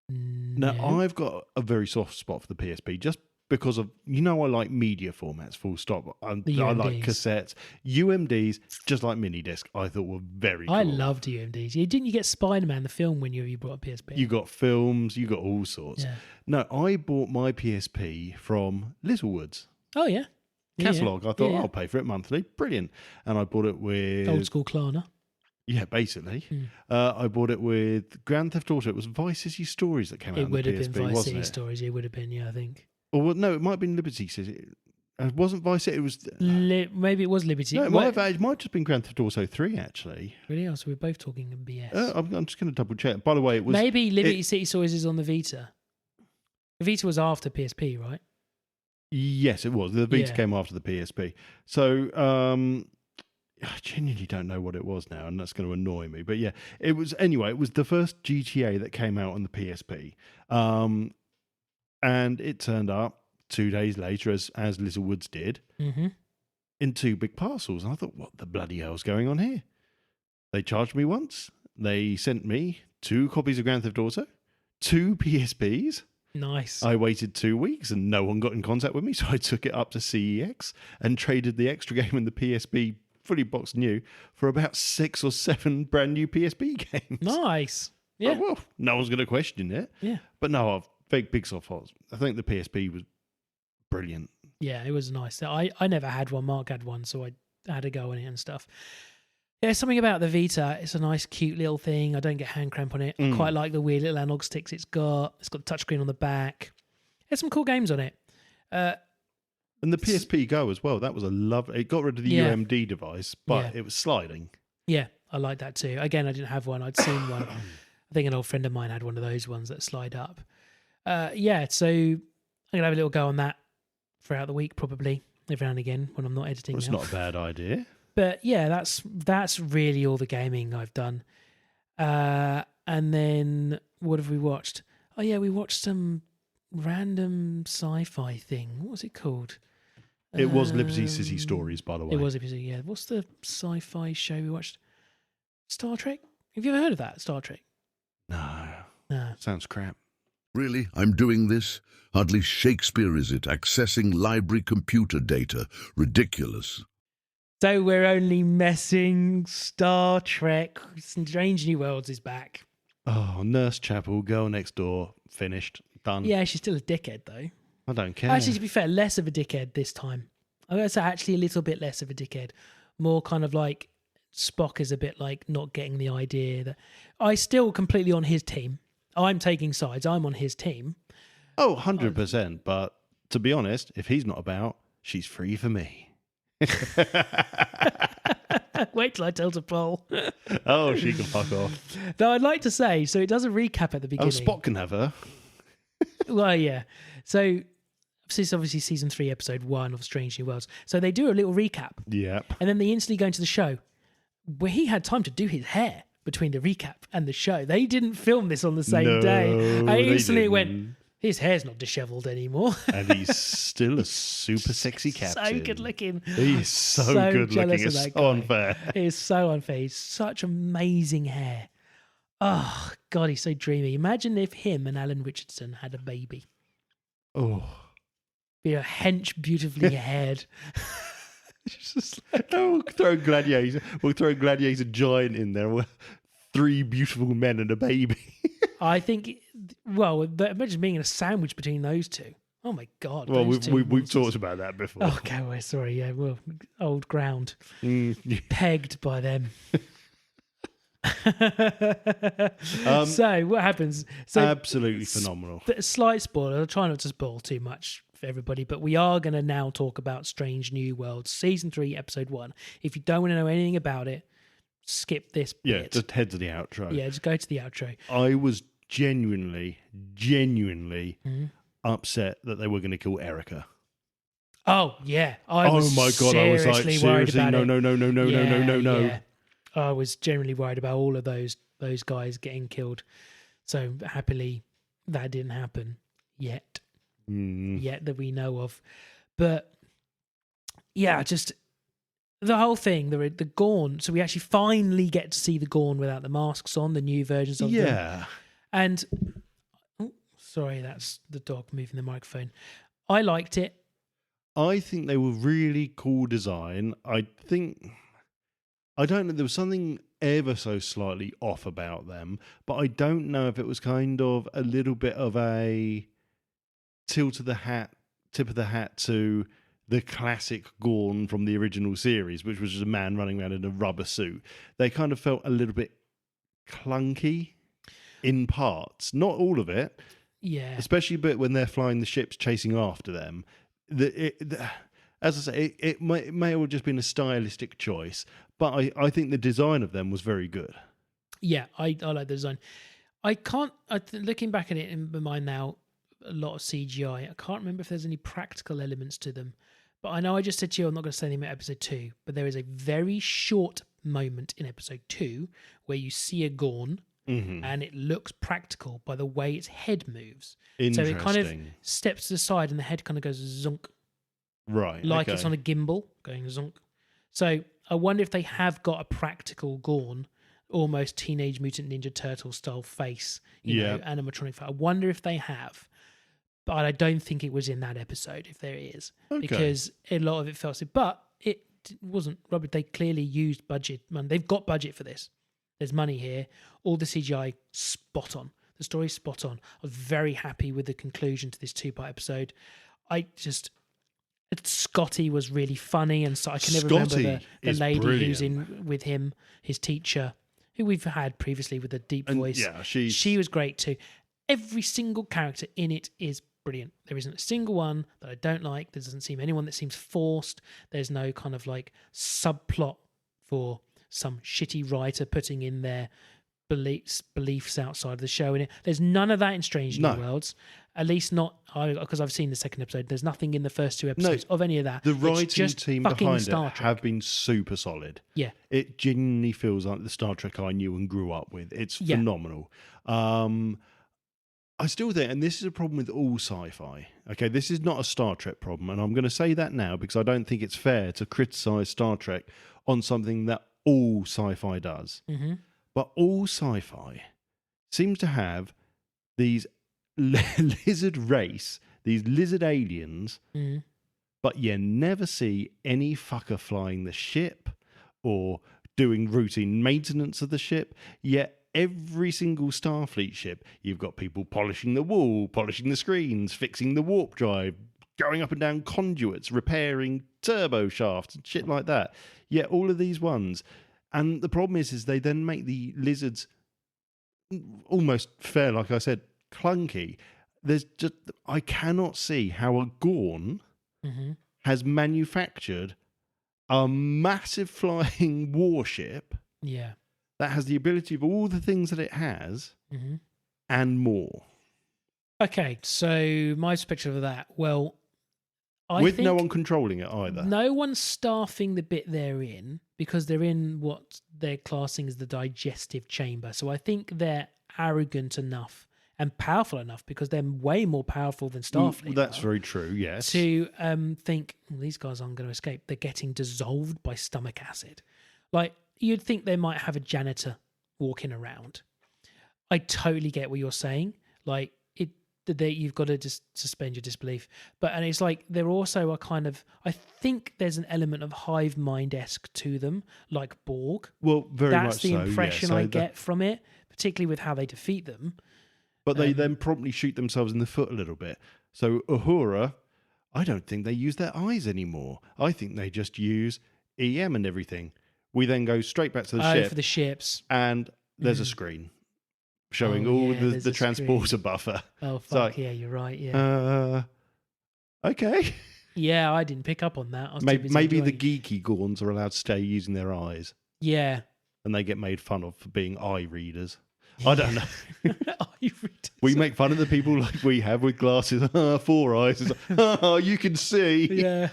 S5: No.
S2: Now, I've got a very soft spot for the PSP just because of, I like media formats, full stop. I like cassettes. UMDs, just like mini disc, I thought were very cool.
S5: I loved UMDs. Didn't you get Spider-Man, the film, when you bought a PSP?
S2: You got films, you got all sorts.
S5: Yeah.
S2: No, I bought my PSP from Littlewoods.
S5: Oh, yeah.
S2: Catalogue. I thought, I'll pay for it monthly. Brilliant. And I bought it with...
S5: Old school Klarna.
S2: Yeah, basically. I bought it with Grand Theft Auto. It was Vice City Stories that came out on the PSP, wasn't it? It would have been Vice City Stories. It would have been, I think. Or no, it might have been Liberty City. It wasn't Vice City. It was...
S5: maybe it was Liberty.
S2: No, it might have just been Grand Theft Auto 3, actually.
S5: Really? Oh, so we're both talking in BS.
S2: I'm just going to double check. By the way, it was...
S5: Maybe Liberty City Stories is on the Vita. The Vita was after PSP, right?
S2: Yes, it was. The Vita came after the PSP. So... I genuinely don't know what it was now, and that's going to annoy me. But it was the first GTA that came out on the PSP. And it turned up 2 days later, as Littlewoods did, in 2 big parcels. And I thought, what the bloody hell's going on here? They charged me once. They sent me 2 copies of Grand Theft Auto, 2 PSPs.
S5: Nice.
S2: I waited 2 weeks and no one got in contact with me, so I took it up to CEX and traded the extra game and the PSP fully boxed new for about 6 or 7 brand new PSP games.
S5: Nice. Yeah.
S2: Oh, well, no one's going to question it.
S5: Yeah.
S2: But no, big soft hots. I think the PSP was brilliant.
S5: Yeah, it was nice. I never had one. Mark had one, so I had a go on it and stuff. Yeah, something about the Vita. It's a nice, cute little thing. I don't get hand cramp on it. I quite like the weird little analog sticks it's got. It's got the touchscreen on the back. There's some cool games on it.
S2: And the PSP Go as well. That was a lovely... It got rid of the UMD device, but it was sliding.
S5: Yeah, I like that too. Again, I didn't have one. I'd seen one. I think an old friend of mine had one of those ones that slide up. Yeah, so I'm going to have a little go on that throughout the week, probably, every now and again when I'm not editing.
S2: Well, it's not a bad idea.
S5: But yeah, that's really all the gaming I've done. And then what have we watched? Oh yeah, we watched some random sci-fi thing. What was it called?
S2: It was Liberty City Stories, by the way.
S5: It was Liberty City, yeah. What's the sci-fi show we watched? Star Trek? Have you ever heard of that, Star Trek?
S2: No. Sounds crap.
S4: Really? I'm doing this? Hardly Shakespeare, is it? Accessing library computer data. Ridiculous.
S5: So we're only messing. Star Trek Strange New Worlds is back.
S2: Oh, Nurse Chapel, Girl Next Door, finished, done.
S5: Yeah, she's still a dickhead, though.
S2: I don't care.
S5: Actually, to be fair, less of a dickhead this time. I'm going to say actually a little bit less of a dickhead. More kind of like Spock is a bit like not getting the idea that... I still completely on his team. I'm taking sides. I'm on his team.
S2: Oh, 100%. But to be honest, if he's not about, she's free for me.
S5: Wait till I tell to Paul.
S2: Oh, she can fuck off.
S5: Though I'd like to say, so it does a recap at the beginning.
S2: Oh, Spock can have her.
S5: Well, yeah. So this is obviously season 3, episode 1 of Strange New Worlds. So they do a little recap.
S2: Yep.
S5: And then they instantly go into the show where he had time to do his hair between the recap and the show. They didn't film this on the same day. And instantly it went, his hair's not dishevelled anymore.
S2: And he's still a super sexy captain.
S5: So good looking.
S2: He's so good looking. It's so unfair.
S5: It is so unfair. He's such amazing hair. Oh, God, he's so dreamy. Imagine if him and Alan Richardson had a baby.
S2: Oh.
S5: Be a hench, beautifully haired.
S2: We'll throw Gladiator Giant in there. 3 beautiful men and a baby.
S5: I think, well, imagine being in a sandwich between those two. Oh my God.
S2: Well, we've talked about that before.
S5: Okay, well, sorry, yeah, well, old ground. Pegged by them. So what happens? So
S2: absolutely phenomenal.
S5: A slight spoiler. I'll try not to spoil too much for everybody, but we are going to now talk about Strange New Worlds, season 3, episode 1. If you don't want to know anything about it, skip this bit.
S2: Yeah, just head to the outro.
S5: Yeah, just go to the outro.
S2: I was genuinely upset that they were going to kill Erica.
S5: Oh yeah, I was
S2: my God, I was like, seriously, no.
S5: I was generally worried about all of those guys getting killed. So happily that didn't happen yet that we know of. But yeah, just the whole thing, the Gorn. So we actually finally get to see the Gorn without the masks on, the new versions of them.
S2: Yeah.
S5: And sorry, that's the dog moving the microphone. I liked it.
S2: I think they were really cool design. I don't know, there was something ever so slightly off about them, but I don't know if it was kind of a little bit of a tip of the hat to the classic Gorn from the original series, which was just a man running around in a rubber suit. They kind of felt a little bit clunky in parts, not all of it.
S5: Yeah.
S2: Especially a bit when they're flying the ships chasing after them. As I say, it may have just been a stylistic choice, but I think the design of them was very good.
S5: Yeah, I like the design. Looking back at it in my mind now, a lot of CGI. I can't remember if there's any practical elements to them. But I know I just said to you I'm not going to say anything about episode 2, but there is a very short moment in episode 2 where you see a Gorn and it looks practical by the way its head moves. So it kind of steps to the side and the head kind of goes zonk.
S2: Right.
S5: Like it's on a gimbal going zonk. So I wonder if they have got a practical Gorn almost Teenage Mutant Ninja Turtle style face, you know, animatronic face. I wonder if they have, but I don't think it was in that episode, if there is, because a lot of it felt so. But it wasn't, Robert, they clearly used budget money. They've got budget for this. There's money here. All the CGI, spot on. The story's spot on. I was very happy with the conclusion to this 2-part episode. Scotty was really funny, and so I can never remember the lady who's in with him, his teacher, who we've had previously with a deep voice.
S2: Yeah,
S5: she was great too. Every single character in it is brilliant. There isn't a single one that I don't like. There doesn't seem anyone that seems forced. There's no kind of like subplot for some shitty writer putting in their beliefs outside of the show in it. There's none of that in Strange New Worlds. At least not, because I've seen the second episode. There's nothing in the first 2 episodes of any of that.
S2: The writing
S5: just
S2: team behind it have been super solid.
S5: Yeah.
S2: It genuinely feels like the Star Trek I knew and grew up with. It's phenomenal. I still think, and this is a problem with all sci-fi, okay, this is not a Star Trek problem, and I'm going to say that now because I don't think it's fair to criticise Star Trek on something that all sci-fi does.
S5: Mm-hmm.
S2: But all sci-fi seems to have these lizard race, these lizard aliens, but you never see any fucker flying the ship or doing routine maintenance of the ship, yet every single Starfleet ship, you've got people polishing the wall, polishing the screens, fixing the warp drive, going up and down conduits, repairing turbo shafts and shit like that. Yet all of these ones, and the problem is they then make the lizards almost fair, like I said, clunky. There's just, I cannot see how a Gorn has manufactured a massive flying warship.
S5: Yeah.
S2: That has the ability of all the things that it has and more.
S5: Okay, so my perspective of that, well, I
S2: with
S5: think
S2: no one controlling it either.
S5: No one's staffing the bit they're in because they're in what they're classing as the digestive chamber. So I think they're arrogant enough and powerful enough because they're way more powerful than Starfleet.
S2: Well, that's very true, yes.
S5: To think, well, these guys aren't going to escape. They're getting dissolved by stomach acid. Like, you'd think they might have a janitor walking around. I totally get what you're saying. Like, you've got to just suspend your disbelief. And it's like they're also a kind of, I think there's an element of hive mind-esque to them, like Borg.
S2: Well, very much so.
S5: That's the impression I get from it, particularly with how they defeat them.
S2: But they then promptly shoot themselves in the foot a little bit. So Uhura, I don't think they use their eyes anymore. I think they just use EM and everything. We then go straight back to the ship.
S5: For the ships.
S2: And there's a screen showing the transporter buffer.
S5: Oh, fuck, yeah, you're right,
S2: okay.
S5: Yeah, I didn't pick up on that.
S2: Maybe the geeky Gorns are allowed to stay using their eyes.
S5: Yeah.
S2: And they get made fun of for being eye readers. I don't know.
S5: Eye readers.
S2: We make fun of the people like we have with glasses. 4 eyes. It's like, you can see.
S5: Yeah.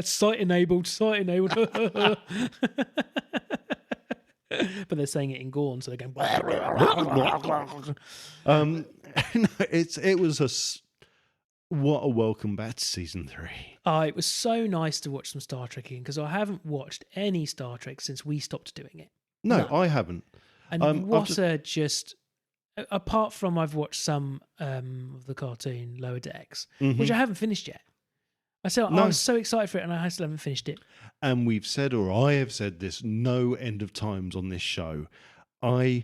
S5: Sight enabled. But they're saying it in Gorn, so they're going.
S2: It was what a welcome back to season 3.
S5: It was so nice to watch some Star Trek again because I haven't watched any Star Trek since we stopped doing it.
S2: No, I haven't.
S5: And apart from I've watched some of the cartoon Lower Decks, which I haven't finished yet. I was so excited for it, and I still haven't finished it.
S2: And we've said, or I have said this no end of times on this show, I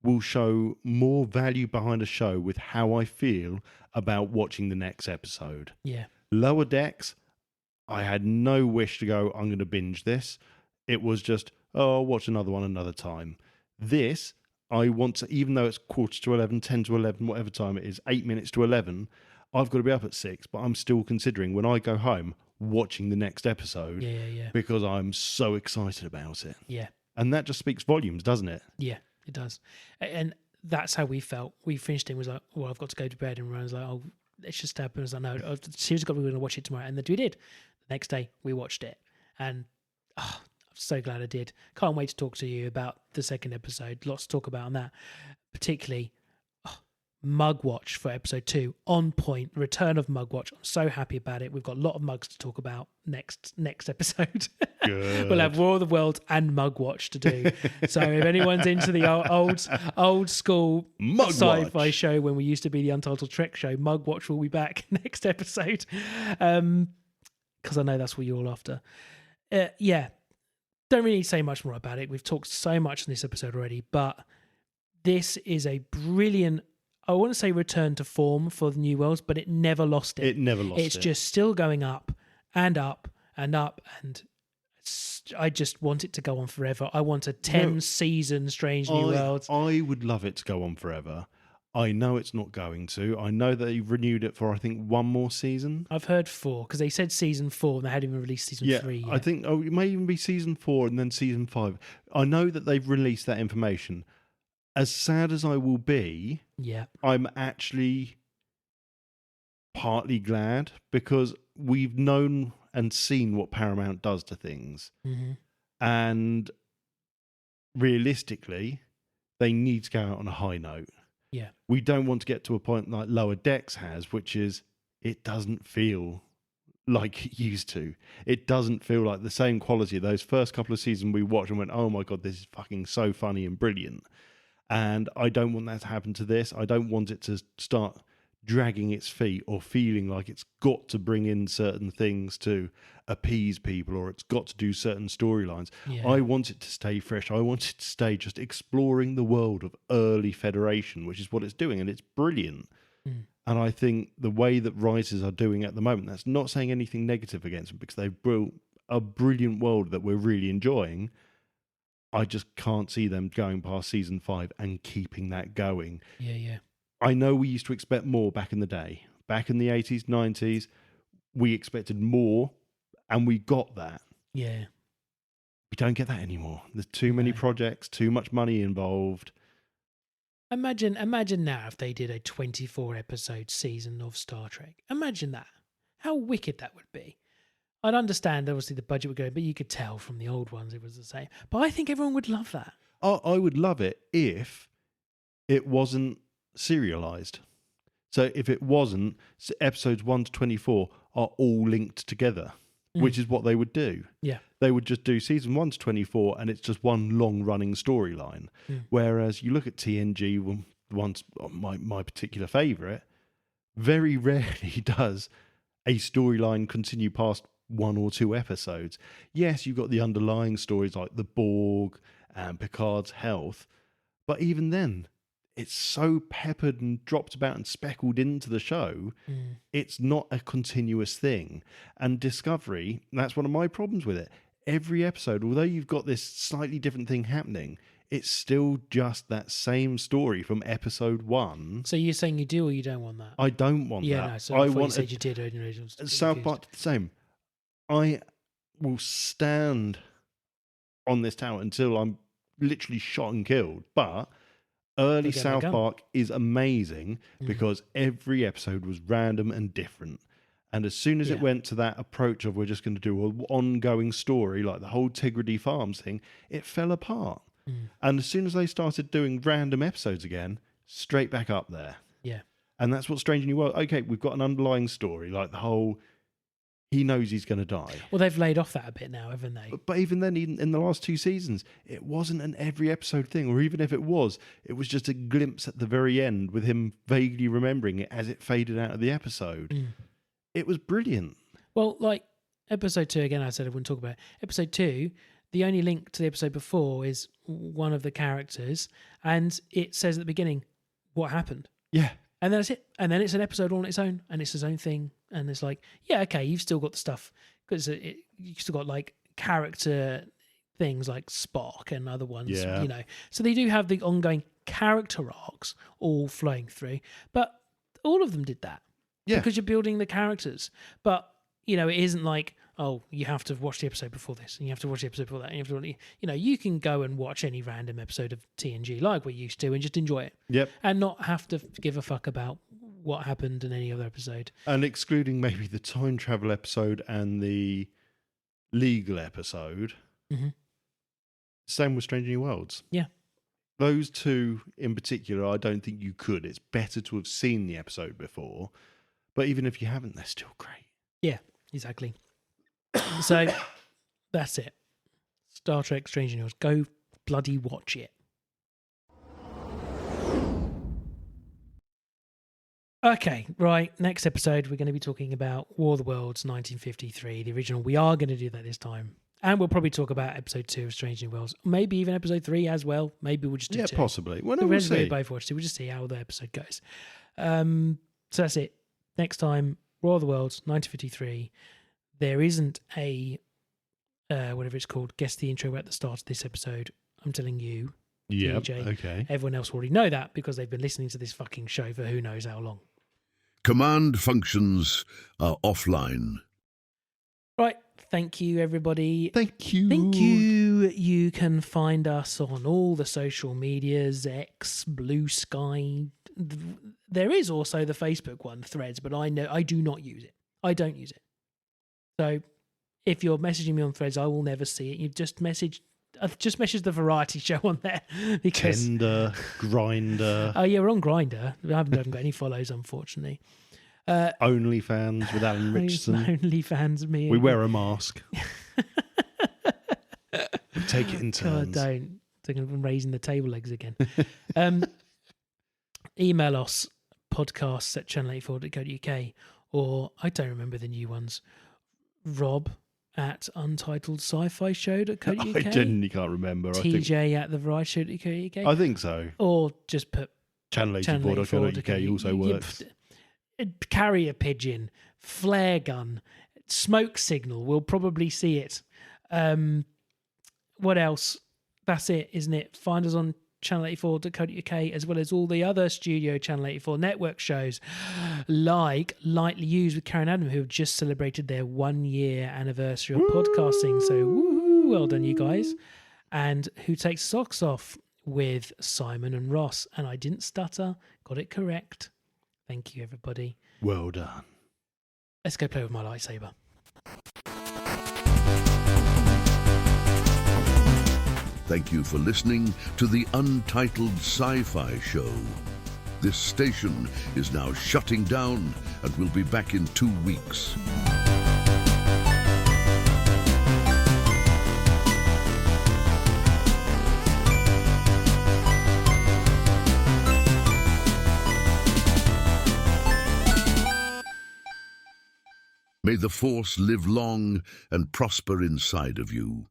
S2: will show more value behind a show with how I feel about watching the next episode.
S5: Yeah.
S2: Lower Decks, I had no wish to go, I'm going to binge this. It was just, I'll watch another one another time. This, I want to, even though it's 11:45, 10 to 11, whatever time it is, 8 minutes to 11, I've got to be up at 6, but I'm still considering when I go home watching the next episode because I'm so excited about it.
S5: Yeah.
S2: And that just speaks volumes, doesn't it?
S5: Yeah, it does. And that's how we felt. We finished it and was like, well, I've got to go to bed. And Ryan was like, oh, let's just stay up. And I was like, no, seriously, we're going to watch it tomorrow. And then we did. The next day, we watched it. And I'm so glad I did. Can't wait to talk to you about the second episode. Lots to talk about on that. Particularly, Mugwatch for episode 2, on point. Return of Mugwatch. I'm so happy about it. We've got a lot of mugs to talk about next episode.
S2: Good.
S5: We'll have War of the Worlds and Mugwatch to do. So if anyone's into the old school
S2: Mugwatch
S5: sci-fi show when we used to be the Untitled Trek show, Mugwatch will be back next episode. Because I know that's what you're all after. Yeah. Don't really say much more about it. We've talked so much in this episode already, but this is a brilliant, I want to say return to form for the New Worlds, but it never lost it.
S2: It never lost it.
S5: It's just still going up and up and up, and I just want it to go on forever. I want a 10-season Strange New Worlds.
S2: I would love it to go on forever. I know it's not going to. I know that they've renewed it for, I think, one more season.
S5: I've heard 4, because they said season 4 and they hadn't even released season 3 yet.
S2: I think it may even be season 4 and then season 5. I know that they've released that information. As sad as I will be, I'm actually partly glad, because we've known and seen what Paramount does to things.
S5: Mm-hmm.
S2: And realistically, they need to go out on a high note.
S5: Yeah.
S2: We don't want to get to a point like Lower Decks has, which is it doesn't feel like it used to. It doesn't feel like the same quality. Those first couple of seasons we watched and went, oh my God, this is fucking so funny and brilliant. And I don't want that to happen to this. I don't want it to start dragging its feet or feeling like it's got to bring in certain things to appease people, or it's got to do certain storylines.
S5: Yeah.
S2: I want it to stay fresh. I want it to stay just exploring the world of early Federation, which is what it's doing, and it's brilliant.
S5: Mm.
S2: And I think the way that Rises are doing at the moment, that's not saying anything negative against them, because they've built a brilliant world that we're really enjoying. I just can't see them going past season 5 and keeping that going.
S5: Yeah.
S2: I know we used to expect more back in the day. Back in the 80s, 90s, we expected more, and we got that.
S5: Yeah.
S2: We don't get that anymore. There's too many projects, too much money involved.
S5: Imagine now if they did a 24-episode season of Star Trek. Imagine that. How wicked that would be. I'd understand, obviously, the budget would go, but you could tell from the old ones it was the same. But I think everyone would love that.
S2: I would love it if it wasn't serialized. So if it wasn't, episodes 1 to 24 are all linked together, which is what they would do.
S5: Yeah.
S2: They would just do season 1 to 24 and it's just one long running storyline. Whereas you look at TNG, one's my particular favourite, very rarely does a storyline continue past 1 or 2 episodes. Yes, you've got the underlying stories like the Borg and Picard's health, but even then, it's so peppered and dropped about and speckled into the show, it's not a continuous thing. And Discovery, that's one of my problems with it. Every episode, although you've got this slightly different thing happening, it's still just that same story from episode 1.
S5: So you're saying you do or you don't want that?
S2: I don't want that.
S5: Yeah, no, so
S2: I
S5: thought
S2: want
S5: you said you did. Originally.
S2: South Park the same. I will stand on this tower until I'm literally shot and killed. But early South Park is amazing because every episode was random and different. And as soon as it went to that approach of we're just going to do an ongoing story, like the whole Tigrity Farms thing, it fell apart. And as soon as they started doing random episodes again, straight back up there.
S5: Yeah.
S2: And that's what Strange New World. Okay, we've got an underlying story, like the whole, he knows he's going to die.
S5: Well, they've laid off that a bit now, haven't they?
S2: But even then, in the last 2 seasons, it wasn't an every episode thing, or even if it was just a glimpse at the very end with him vaguely remembering it as it faded out of the episode. It was brilliant.
S5: Well, like episode 2, again, I said I wouldn't talk about it. Episode 2, the only link to the episode before is one of the characters, and it says at the beginning what happened.
S2: Yeah.
S5: And then that's it. And then it's an episode all on its own, and it's its own thing. And it's like, yeah, okay, you've still got the stuff, because you've still got like character things like Spock and other ones, you know. So they do have the ongoing character arcs all flowing through, but all of them did that.
S2: Yeah.
S5: Because you're building the characters. But, you know, it isn't like, oh, you have to watch the episode before this, and you have to watch the episode before that, and you have to, you know, you can go and watch any random episode of TNG like we used to and just enjoy it.
S2: Yep.
S5: And not have to give a fuck about what happened in any other episode. And
S2: excluding maybe the time travel episode and the legal episode. Same with Strange New Worlds.
S5: Yeah.
S2: those two in particular, I don't think you could. It's better to have seen the episode before. But even if you haven't, they're still great.
S5: Yeah, exactly. So that's it. Star Trek Strange New Worlds. Go bloody watch it. Okay, right. Next episode, we're going to be talking about War of the Worlds 1953, the original. We are going to do that this time. And we'll probably talk about episode 2 of Strange New Worlds. Maybe even episode 3 as well. Maybe we'll just do 2.
S2: Possibly. Well, no, we'll see.
S5: We both watched it. We'll just see how the episode goes. So that's it. Next time, War of the Worlds 1953. There isn't a, whatever it's called, guess the intro at the start of this episode. I'm telling you.
S2: Yeah,
S5: DJ.
S2: okay.
S5: Everyone else already know that because they've been listening to this fucking show for who knows how long.
S4: Command functions are offline.
S5: Right. Thank you, everybody.
S2: Thank you.
S5: Thank you. You can find us on all the social medias, X, Blue Sky. There is also the Facebook one, Threads, but I do not use it. I don't use it. So if you're messaging me on Threads, I will never see it. I've just messaged the variety show on there because
S2: Tinder, Grindr.
S5: Oh yeah, we're on Grindr. I haven't got any follows, unfortunately.
S2: OnlyFans with Alan Richardson.
S5: OnlyFans, me.
S2: We wear a mask. We take it in turns.
S5: God, don't. I'm raising the table legs again. Email us, podcasts@channel84.co.uk, or I don't remember the new ones. Rob at Untitled Sci-fi show.co.uk.
S2: I genuinely can't remember.
S5: TJ at the variety show.co.uk.
S2: I think so.
S5: Or just put
S2: channel84.co.uk also works.
S5: Carrier pigeon, flare gun, smoke signal. We'll probably see it. What else? That's it, isn't it? Find us on channel84.co.uk as well as all the other Studio Channel 84 network shows like Lightly Used with Karen Adam, who have just celebrated their 1-year anniversary of podcasting. So woo, well done, you guys. And Who Takes Socks Off with Simon and Ross. And I didn't stutter, got it correct. Thank you, everybody.
S2: Well done.
S5: Let's go play with my lightsaber.
S4: Thank you for listening to the Untitled Sci-Fi Show. This station is now shutting down and will be back in 2 weeks. May the Force live long and prosper inside of you.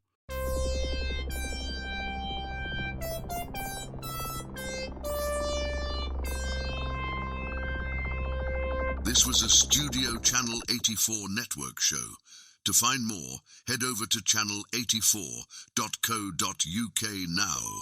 S4: This was a Studio Channel 84 network show. To find more, head over to channel84.co.uk now.